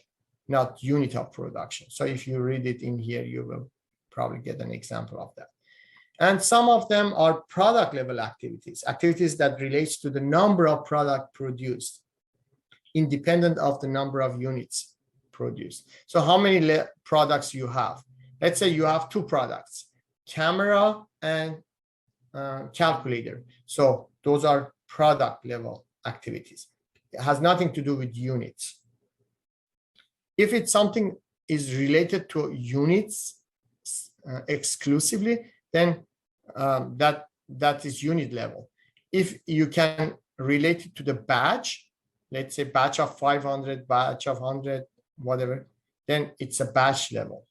not unit of production. So if you read it in here, you will probably get an example of that. And some of them are product level activities, activities that relates to the number of product produced, independent of the number of units produced. So how many products you have? Let's say you have two products, camera and calculator. So those are product level activities. It has nothing to do with units. If it's something is related to units exclusively, then that is unit level. If you can relate it to the batch, let's say batch of 500, batch of 100, whatever, then it's a batch level.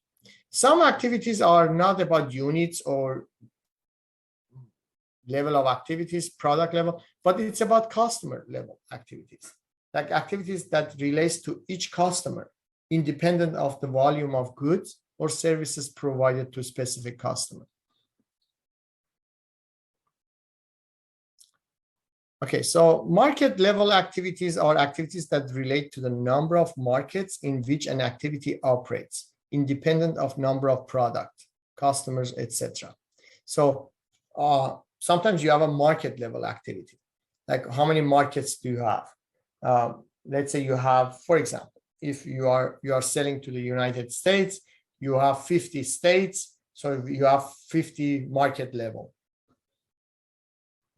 Some activities are not about units or level of activities, product level, but it's about customer level activities, like activities that relates to each customer, independent of the volume of goods or services provided to a specific customer. Okay, so market level activities are activities that relate to the number of markets in which an activity operates, independent of number of product, customers, etc. So sometimes you have a market level activity, like how many markets do you have? Let's say you have, for example, if you are selling to the United States, you have 50 states, so you have 50 market level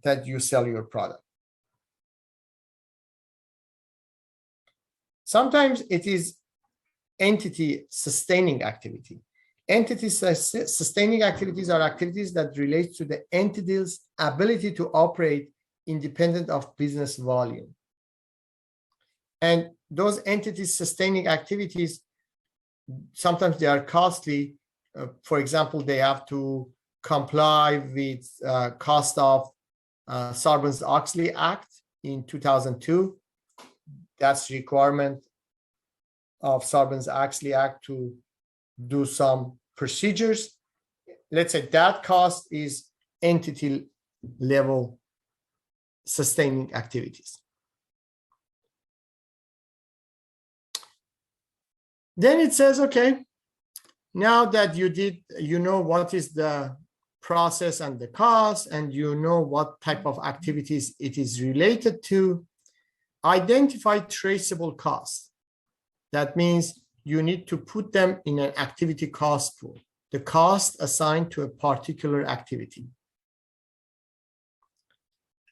that you sell your product. Sometimes it is entity sustaining activity. Entity sustaining activities are activities that relate to the entity's ability to operate independent of business volume. And those entity sustaining activities, sometimes they are costly. For example, they have to comply with cost of Sarbanes-Oxley Act in 2002. That's requirement of Sarbanes-Oxley Act to do some procedures. Let's say that cost is entity level sustaining activities. Then it says, okay, now that you know what is the process and the cost, and you know what type of activities it is related to, identify traceable costs. That means you need to put them in an activity cost pool, the cost assigned to a particular activity.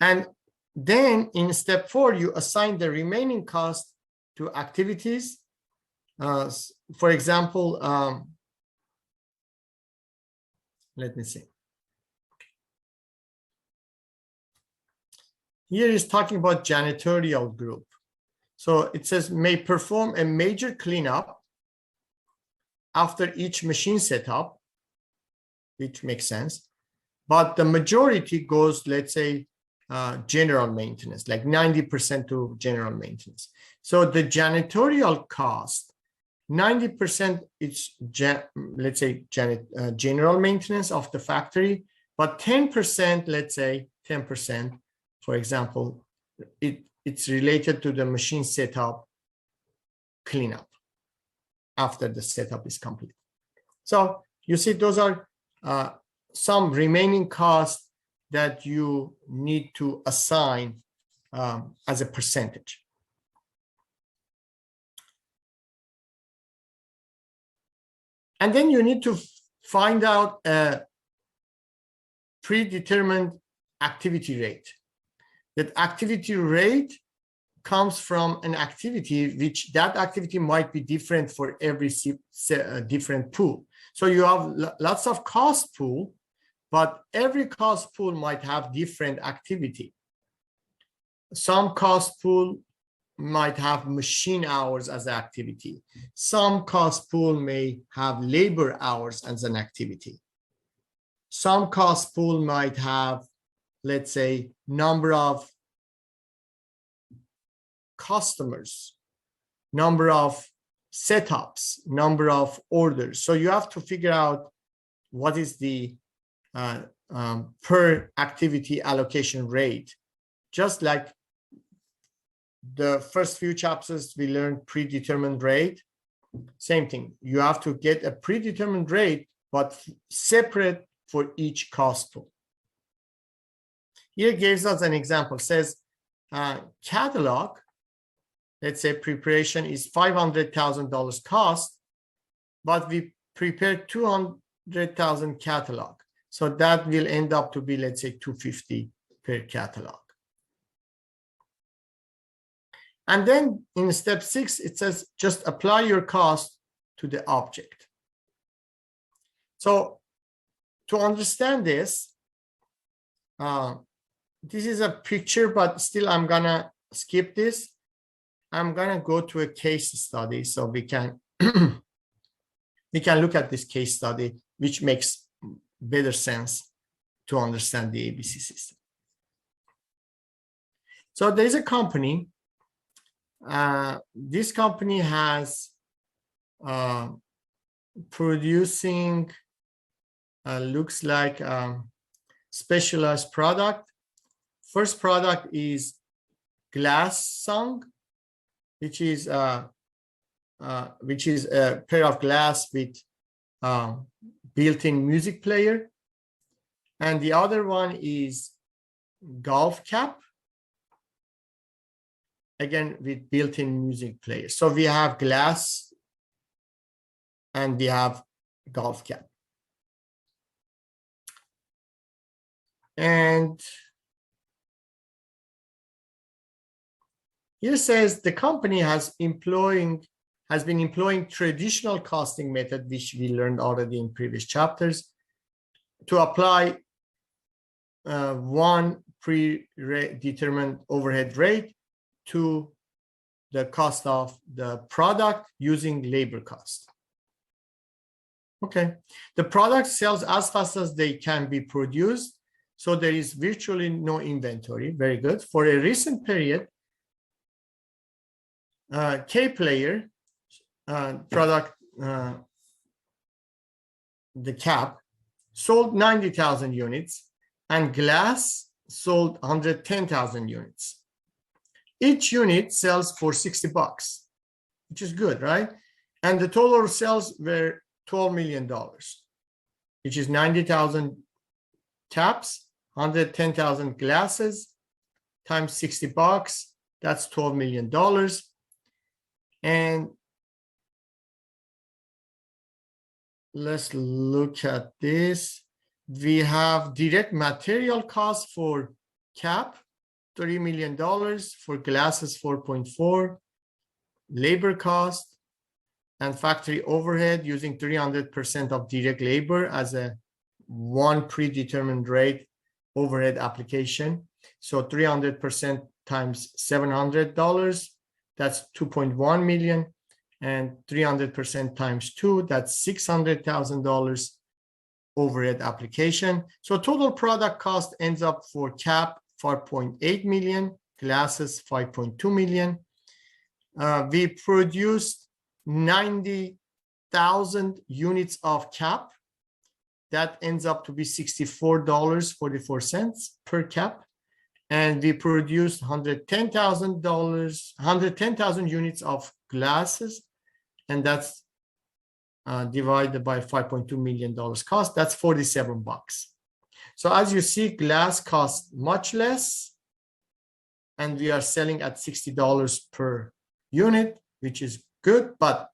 And then in step 4, you assign the remaining cost to activities. For example, let me see. Here is talking about janitorial group. So it says may perform a major cleanup after each machine setup, which makes sense. But the majority goes, let's say, general maintenance, like 90% to general maintenance. So the janitorial cost, 90% it's, let's say, general maintenance of the factory, but 10%, let's say 10%, for example, it's related to the machine setup cleanup after the setup is complete. So you see, those are some remaining costs that you need to assign as a percentage. And then you need to find out a predetermined activity rate. That activity rate comes from an activity which that activity might be different for every different pool. So you have lots of cost pool, but every cost pool might have different activity. Some cost pool might have machine hours as an activity. Some cost pool may have labor hours as an activity. Some cost pool might have, let's say, number of customers, number of setups, number of orders. So you have to figure out what is the per activity allocation rate. Just like the first few chapters, we learned predetermined rate. Same thing. You have to get a predetermined rate, but separate for each cost pool. Here gives us an example. It says catalog, let's say preparation is $500,000 cost, but we prepared 200,000 catalog. So that will end up to be, let's say, $250 per catalog. And then in step 6, it says just apply your cost to the object. So to understand this, this is a picture, but still I'm gonna skip this. I'm gonna go to a case study so we can we can look at this case study, which makes better sense to understand the ABC system. So there is a company. This company has producing looks like specialized product. First product is glass song, which is a pair of glass with built-in music player, and the other one is golf cap, again with built-in music player. So we have glass and we have golf cap. And here says the company has been employing traditional costing method, which we learned already in previous chapters, to apply one predetermined overhead rate to the cost of the product using labor cost. Okay, the product sells as fast as they can be produced, so there is virtually no inventory. Very good. For a recent period, K player product, the cap, sold 90,000 units, and glass sold 110,000 units. Each unit sells for $60, which is good, right? And the total sales were $12 million, which is 90,000 caps, 110,000 glasses times $60. That's $12 million. And let's look at this. We have direct material costs for cap, $3 million, for glasses, 4.4, labor cost, and factory overhead using 300% of direct labor as a one predetermined rate overhead application. So 300% times $700, that's 2.1 million, and 300% times 2, that's $600,000 overhead application. So total product cost ends up for cap 4.8 million, glasses 5.2 million. We produced 90,000 units of cap. That ends up to be $64.44 per cap. And we produced 110,000 units of glasses, and that's divided by $5.2 million cost. That's $47. So as you see, glass costs much less, and we are selling at $60 per unit, which is good, but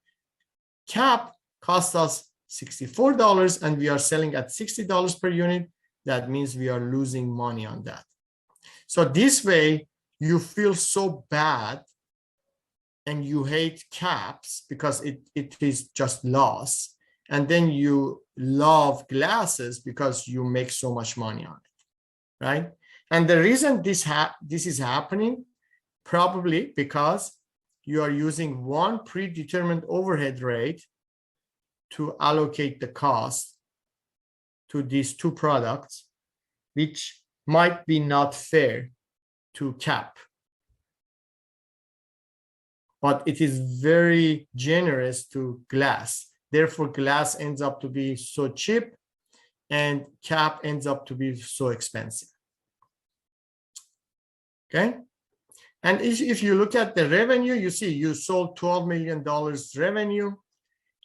cap costs us $64 and we are selling at $60 per unit. That means we are losing money on that. So this way you feel so bad and you hate caps because it is just loss. And then you love glasses because you make so much money on it, right? And the reason this is happening, probably because you are using one predetermined overhead rate to allocate the cost to these two products, which might be not fair to cap. But it is very generous to glass. Therefore, glass ends up to be so cheap and cap ends up to be so expensive. Okay. And if you look at the revenue, you see you sold $12 million revenue.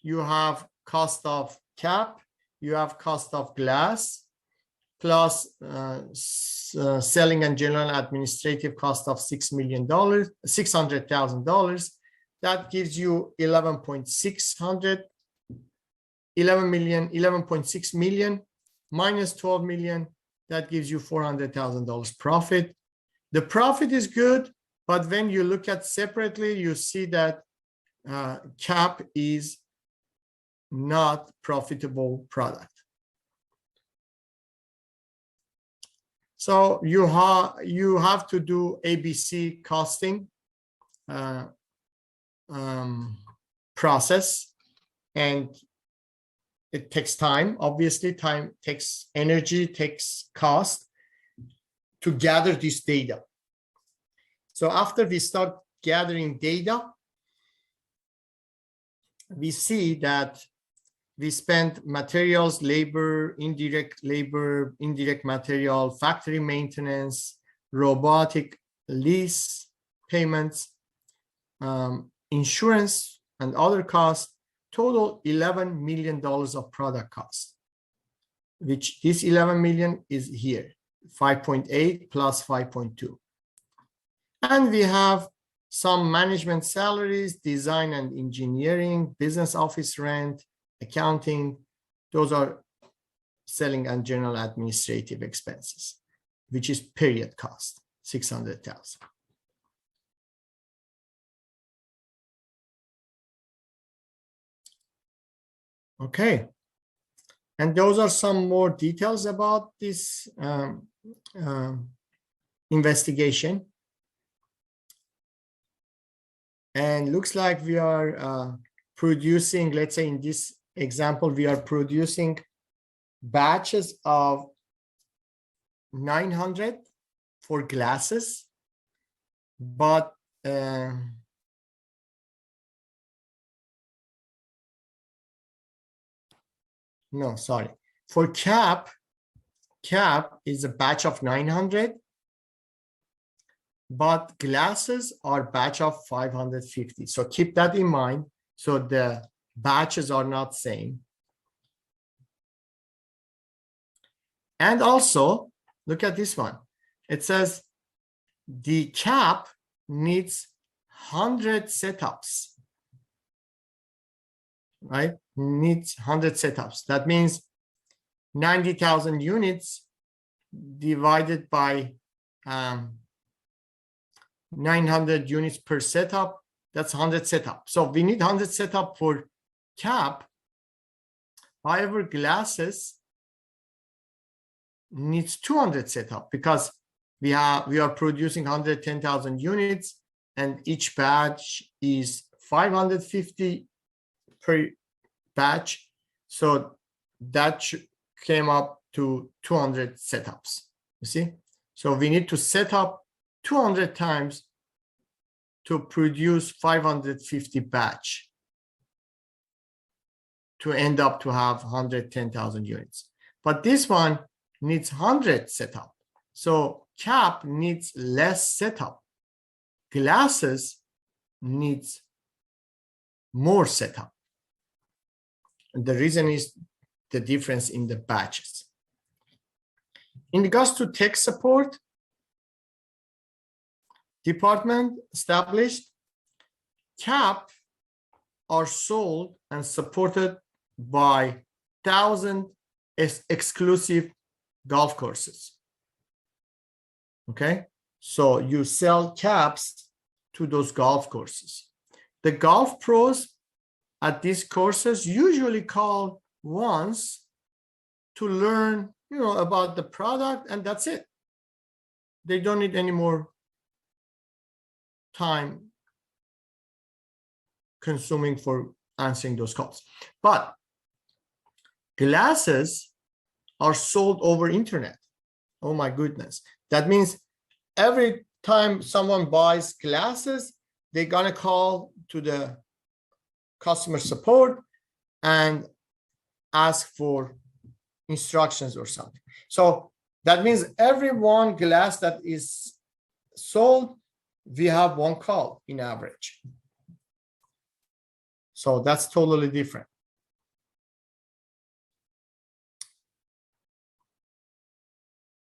You have cost of cap, you have cost of glass, plus selling and general administrative cost of $600,000. That gives you 11.6 million minus 12 million. That gives you $400,000 profit. The profit is good, but when you look at separately, you see that cap is not profitable product. So you have to do ABC costing process, and it takes time. Obviously, time takes energy, takes cost to gather this data. So after we start gathering data, we see that we spend materials, labor, indirect material, factory maintenance, robotic lease payments, insurance, and other costs, total $11 million of product cost, which this 11 million is here, 5.8 plus 5.2. And we have some management salaries, design and engineering, business office rent, accounting. Those are selling and general administrative expenses, which is period cost, 600,000. Okay. And those are some more details about this investigation. And looks like we are producing, let's say in this example, we are producing batches of 900 for glasses, but no, sorry. For cap is a batch of 900, but glasses are batch of 550. So keep that in mind. So the batches are not same. And also look at this one. It says the cap needs 100 setups, right? Needs 100 setups. That means 90,000 units divided by 900 units per setup. That's 100 setup. So we need 100 setup for cap. However, glasses needs 200 setup because we are producing 110,000 units, and each batch is 550 per batch. So that came up to 200 setups. You see? So we need to set up 200 times to produce 550 batch to end up to have 110,000 units. But this one needs 100 setup. So cap needs less setup. Glasses needs more setup. And the reason is the difference in the batches. In regards to tech support, department established, cap are sold and supported by 1,000 exclusive golf courses. Okay, so you sell caps to those golf courses. The golf pros at these courses usually call once to learn, about the product, and that's it. They don't need any more time consuming for answering those calls. But glasses are sold over internet. Oh my goodness. That means every time someone buys glasses, they're gonna call to the customer support and ask for instructions or something. So that means every one glass that is sold, we have one call in average. So that's totally different.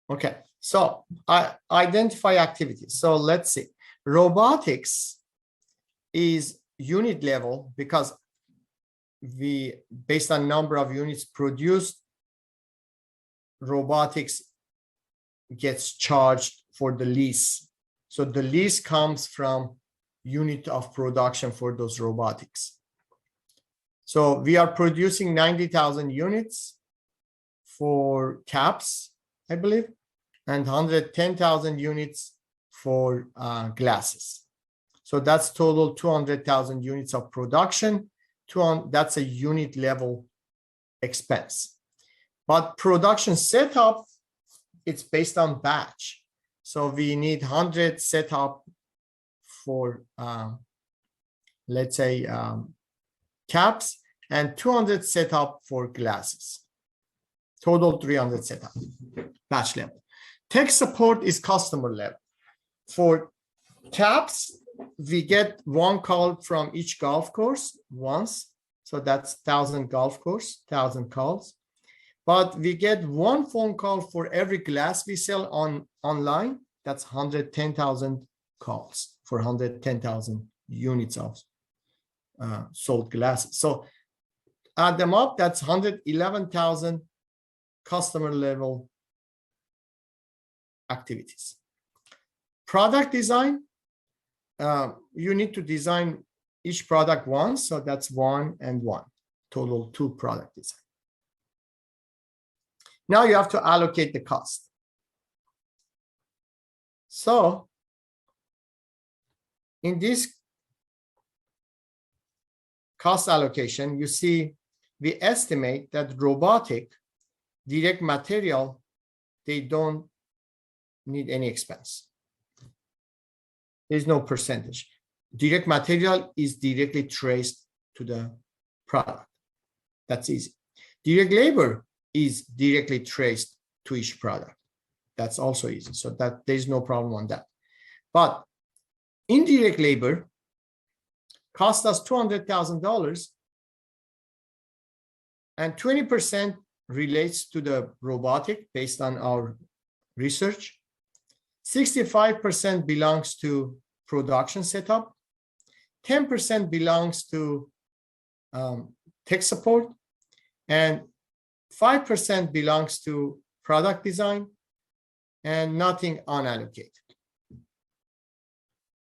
Okay, so I identify activities. So let's see. Robotics is unit level because we, based on number of units produced, robotics gets charged for the lease. So the lease comes from unit of production for those robotics. So we are producing 90,000 units for caps, I believe, and 110,000 units for glasses. So that's total 200,000 units of production. That's a unit level expense. But production setup, it's based on batch. So we need 100 setup for, let's say, caps, and 200 setup for glasses. Total 300 setup, batch level. Tech support is customer level. For caps, we get one call from each golf course once. So that's 1,000 golf course, 1,000 calls. But we get one phone call for every glass we sell online. That's 110,000 calls for 110,000 units of sold glasses. So add them up, that's 111,000 customer level activities. Product design, you need to design each product once, so that's 1 and 1, total 2 product design. Now you have to allocate the cost. So in this cost allocation, you see we estimate that robotic direct material, they don't need any expense. There's no percentage. Direct material is directly traced to the product. That's easy. Direct labor is directly traced to each product. That's also easy. So that there's no problem on that. But indirect labor cost us $200,000, and 20% relates to the robotic based on our research. 65% belongs to production setup, 10% belongs to tech support, and 5% belongs to product design, and nothing unallocated.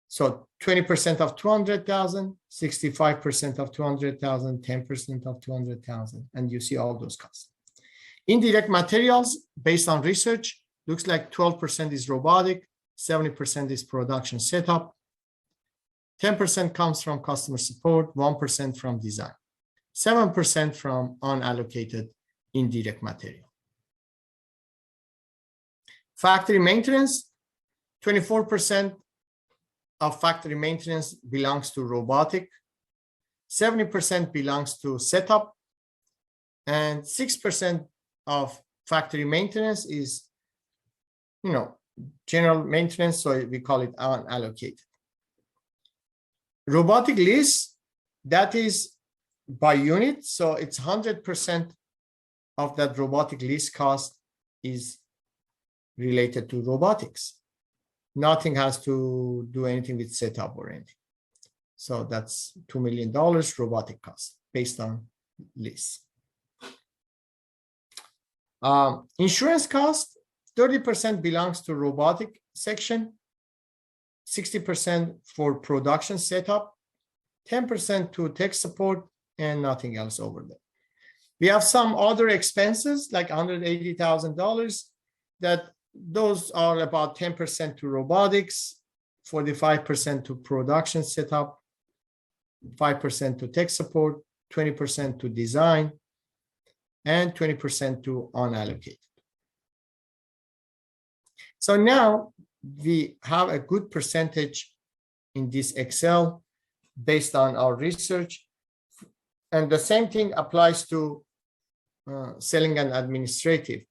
So 20% of 200,000, 65% of 200,000, 10% of 200,000, and you see all those costs. Indirect materials, based on research, looks like 12% is robotic, 70% is production setup, 10% comes from customer support, 1% from design, 7% from unallocated indirect material. Factory maintenance, 24% of factory maintenance belongs to robotic, 70% belongs to setup, and 6% of factory maintenance is, general maintenance, so we call it unallocated. Robotic lease, that is by unit, so it's 100% of that robotic lease cost is related to robotics. Nothing has to do anything with setup or anything. So that's $2 million robotic cost based on lease. Insurance cost, 30% belongs to robotic section, 60% for production setup, 10% to tech support, and nothing else over there. We have some other expenses like $180,000 that those are about 10% to robotics, 45% to production setup, 5% to tech support, 20% to design, and 20% to unallocated. So now we have a good percentage in this Excel based on our research. And the same thing applies to selling and administrative.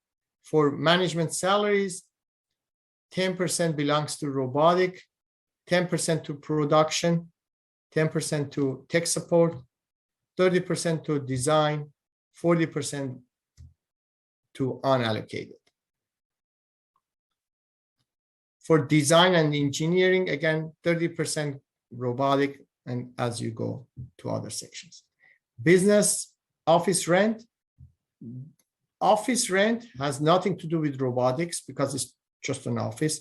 For management salaries, 10% belongs to robotic, 10% to production, 10% to tech support, 30% to design, 40% to unallocated. For design and engineering, again, 30% robotic, and as you go to other sections. Business office rent. Office rent has nothing to do with robotics because it's just an office.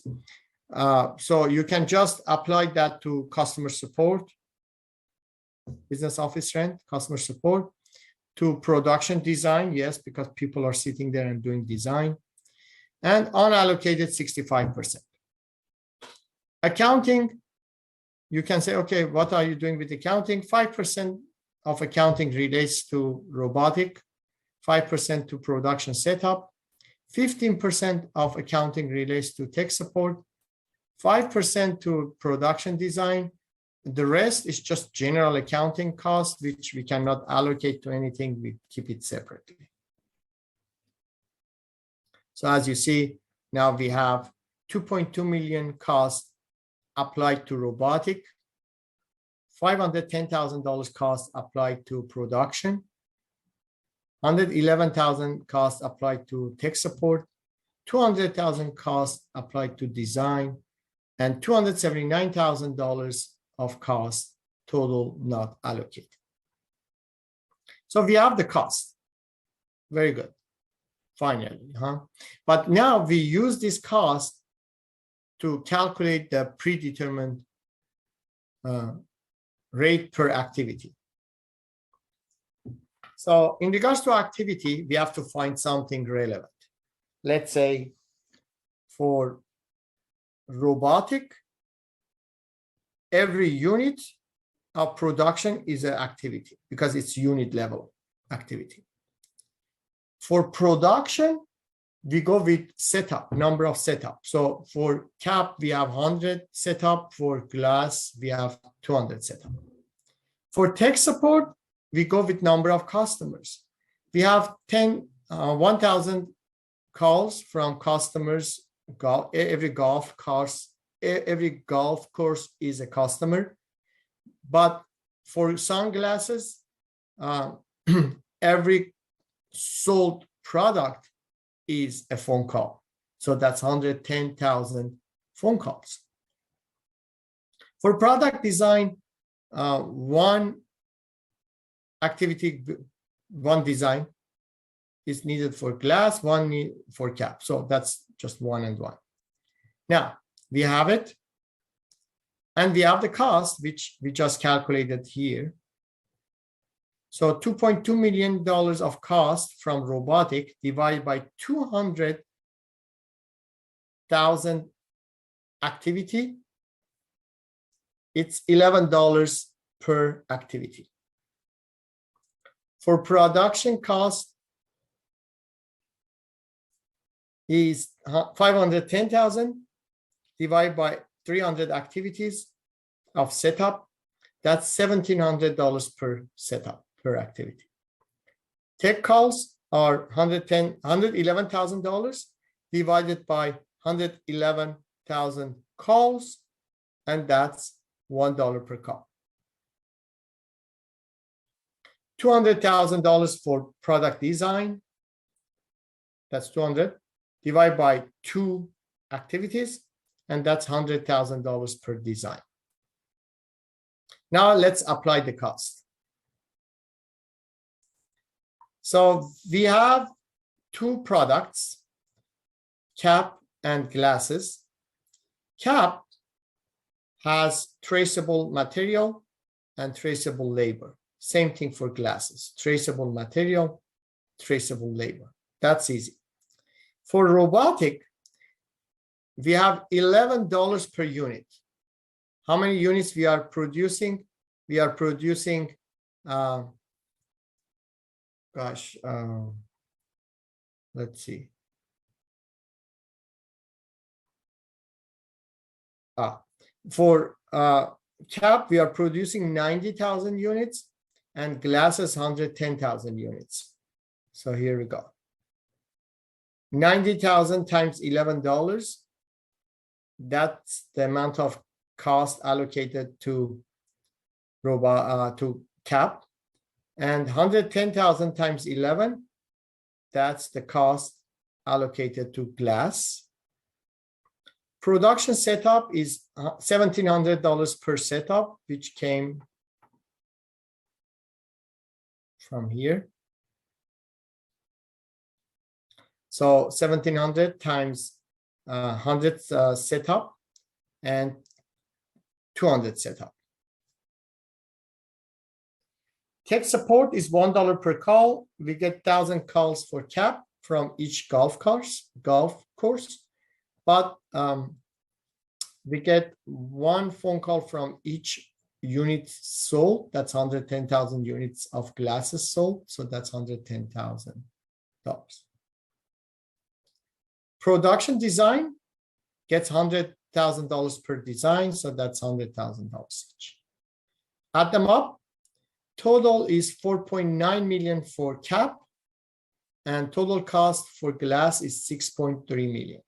So you can just apply that to customer support, business office rent, customer support, to production design, yes, because people are sitting there and doing design, and unallocated 65%. Accounting, you can say, okay, what are you doing with accounting? 5% of accounting relates to robotic, 5% to production setup, 15% of accounting relates to tech support, 5% to production design. The rest is just general accounting cost, which we cannot allocate to anything. We keep it separately. So as you see, now we have 2.2 million cost applied to robotic, $510,000 cost applied to production, $111,000 cost applied to tech support, $200,000 cost applied to design, and $279,000 of cost total not allocated. So we have the cost. Very good. Finally, But now we use this cost to calculate the predetermined rate per activity. So in regards to activity, we have to find something relevant. Let's say for robotic, every unit of production is an activity because it's unit level activity. For production, we go with setup, number of setup. So for cap, we have 100 setup. For glass, we have 200 setup. For tech support, we go with number of customers. We have 1,000 calls from customers. Every golf course is a customer. But for sunglasses, every sold product is a phone call. So that's 110,000 phone calls. For product design, one activity, one design is needed for glass, one for cap. So that's just one and one. Now we have it, and we have the cost, which we just calculated here. So $2.2 million of cost from robotic divided by 200,000 activity, it's $11 per activity. For production cost is 510,000 divided by 300 activities of setup. That's $1,700 per setup per activity. Tech calls are $111,000 divided by 111,000 calls, and that's $1 per call. $200,000 for product design. That's 200 divided by 2 activities, and that's $100,000 per design. Now let's apply the cost. So we have 2 products, cap and glasses. Cap has traceable material and traceable labor. Same thing for glasses, traceable material, traceable labor. That's easy. For robotic, we have $11 per unit. How many units we are producing? We are producing, let's see. For cap, we are producing 90,000 units, and glasses 110,000 units. So here we go. 90,000 times $11. That's the amount of cost allocated to cap, and 110,000 times 11. That's the cost allocated to glass. Production setup is $1,700 per setup, which came from here. So 1,700 times 100 setup and 200 setup. Tech support is $1 per call. We get 1,000 calls for cap from each golf course, but we get 1 phone call from each unit sold. That's 110,000 units of glasses sold. So that's $110,000. Production design gets $100,000 per design. So that's $100,000 each. Add them up. Total is $4.9 million for cap, and total cost for glass is $6.3 million.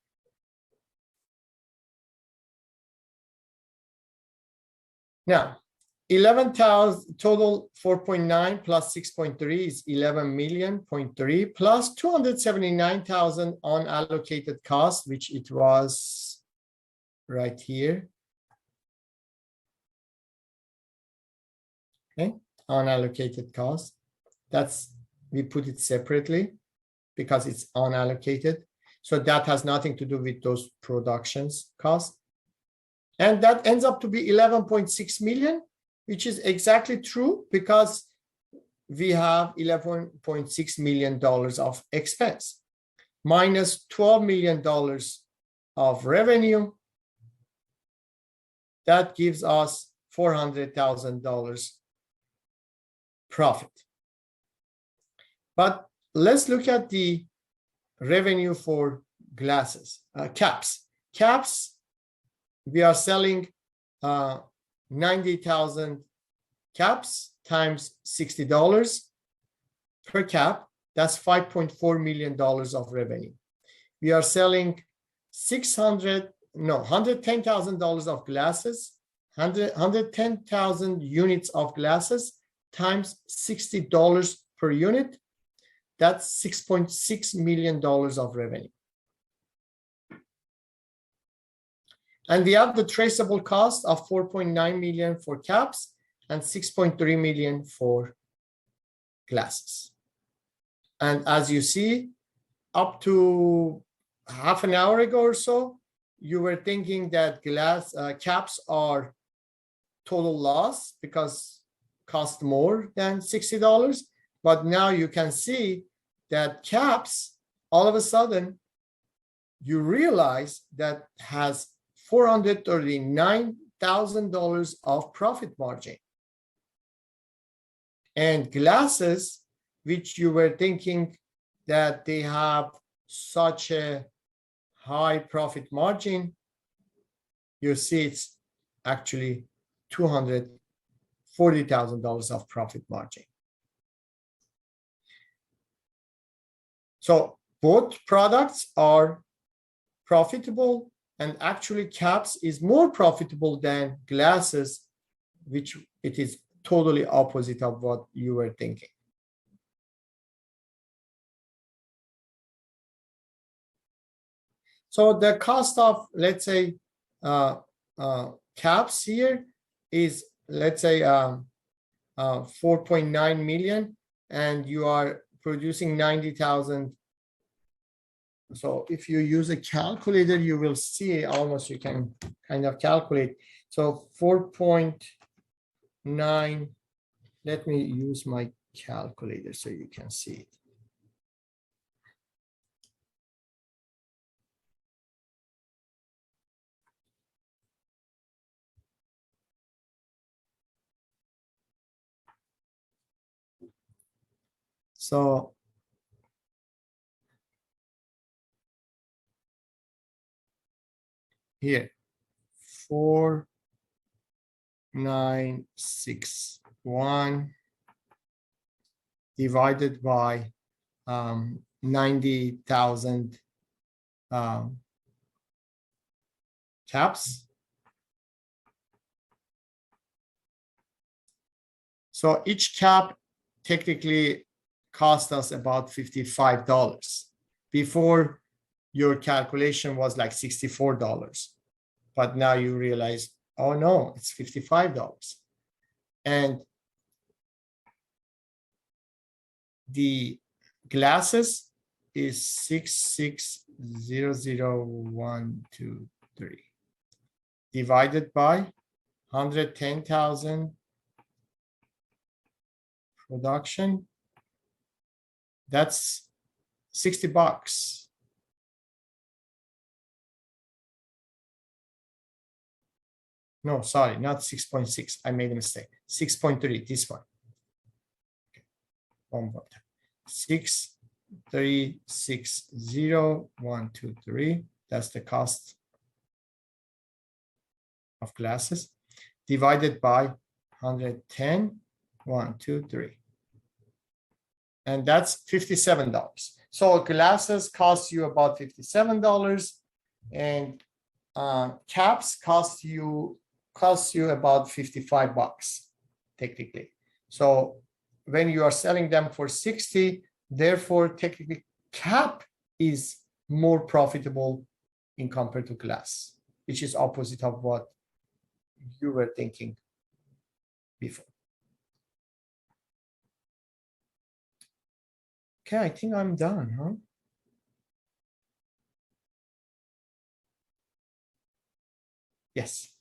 Now, 11,000 total 4.9 plus 6.3 is 11 million 0.3 plus 279,000 unallocated cost, which it was right here. Okay, unallocated cost. That's, we put it separately because it's unallocated. So that has nothing to do with those productions costs. And that ends up to be 11.6 million, which is exactly true because we have $11.6 million of expense minus $12 million of revenue. That gives us $400,000 profit. But let's look at the revenue for glasses, caps. Caps, we are selling 90,000 caps times $60 per cap. That's $5.4 million of revenue. We are selling $110,000 of glasses, 110,000 units of glasses times $60 per unit. That's $6.6 million of revenue. And we have the traceable cost of 4.9 million for caps and 6.3 million for glasses. And as you see, up to half an hour ago or so, you were thinking that caps are total loss because cost more than $60. But now you can see that caps, all of a sudden, you realize that has $439,000 of profit margin. And glasses, which you were thinking that they have such a high profit margin, you see it's actually $240,000 of profit margin. So both products are profitable, and actually caps is more profitable than glasses, which it is totally opposite of what you were thinking. So the cost of, let's say, caps here is, let's say, 4.9 million, and you are producing 90,000. So if you use a calculator, you will see almost, you can kind of calculate. So 4.9, let me use my calculator so you can see it. So here, 4,961 divided by 90,000 caps. So each cap technically cost us about $55. Before, your calculation was like $64. But now you realize, oh no, it's $55. And the glasses is 66,00123 divided by 110,000 production. That's $60. No, sorry, not 6.6. I made a mistake. 6.3, this one. Okay. One more time. 6360123. That's the cost of glasses divided by 110,123. And that's $57. So glasses cost you about $57, and caps cost you about $55 technically. So when you are selling them for 60, therefore technically cap is more profitable in compared to glass, which is opposite of what you were thinking before. Okay, I think I'm done, huh? Yes.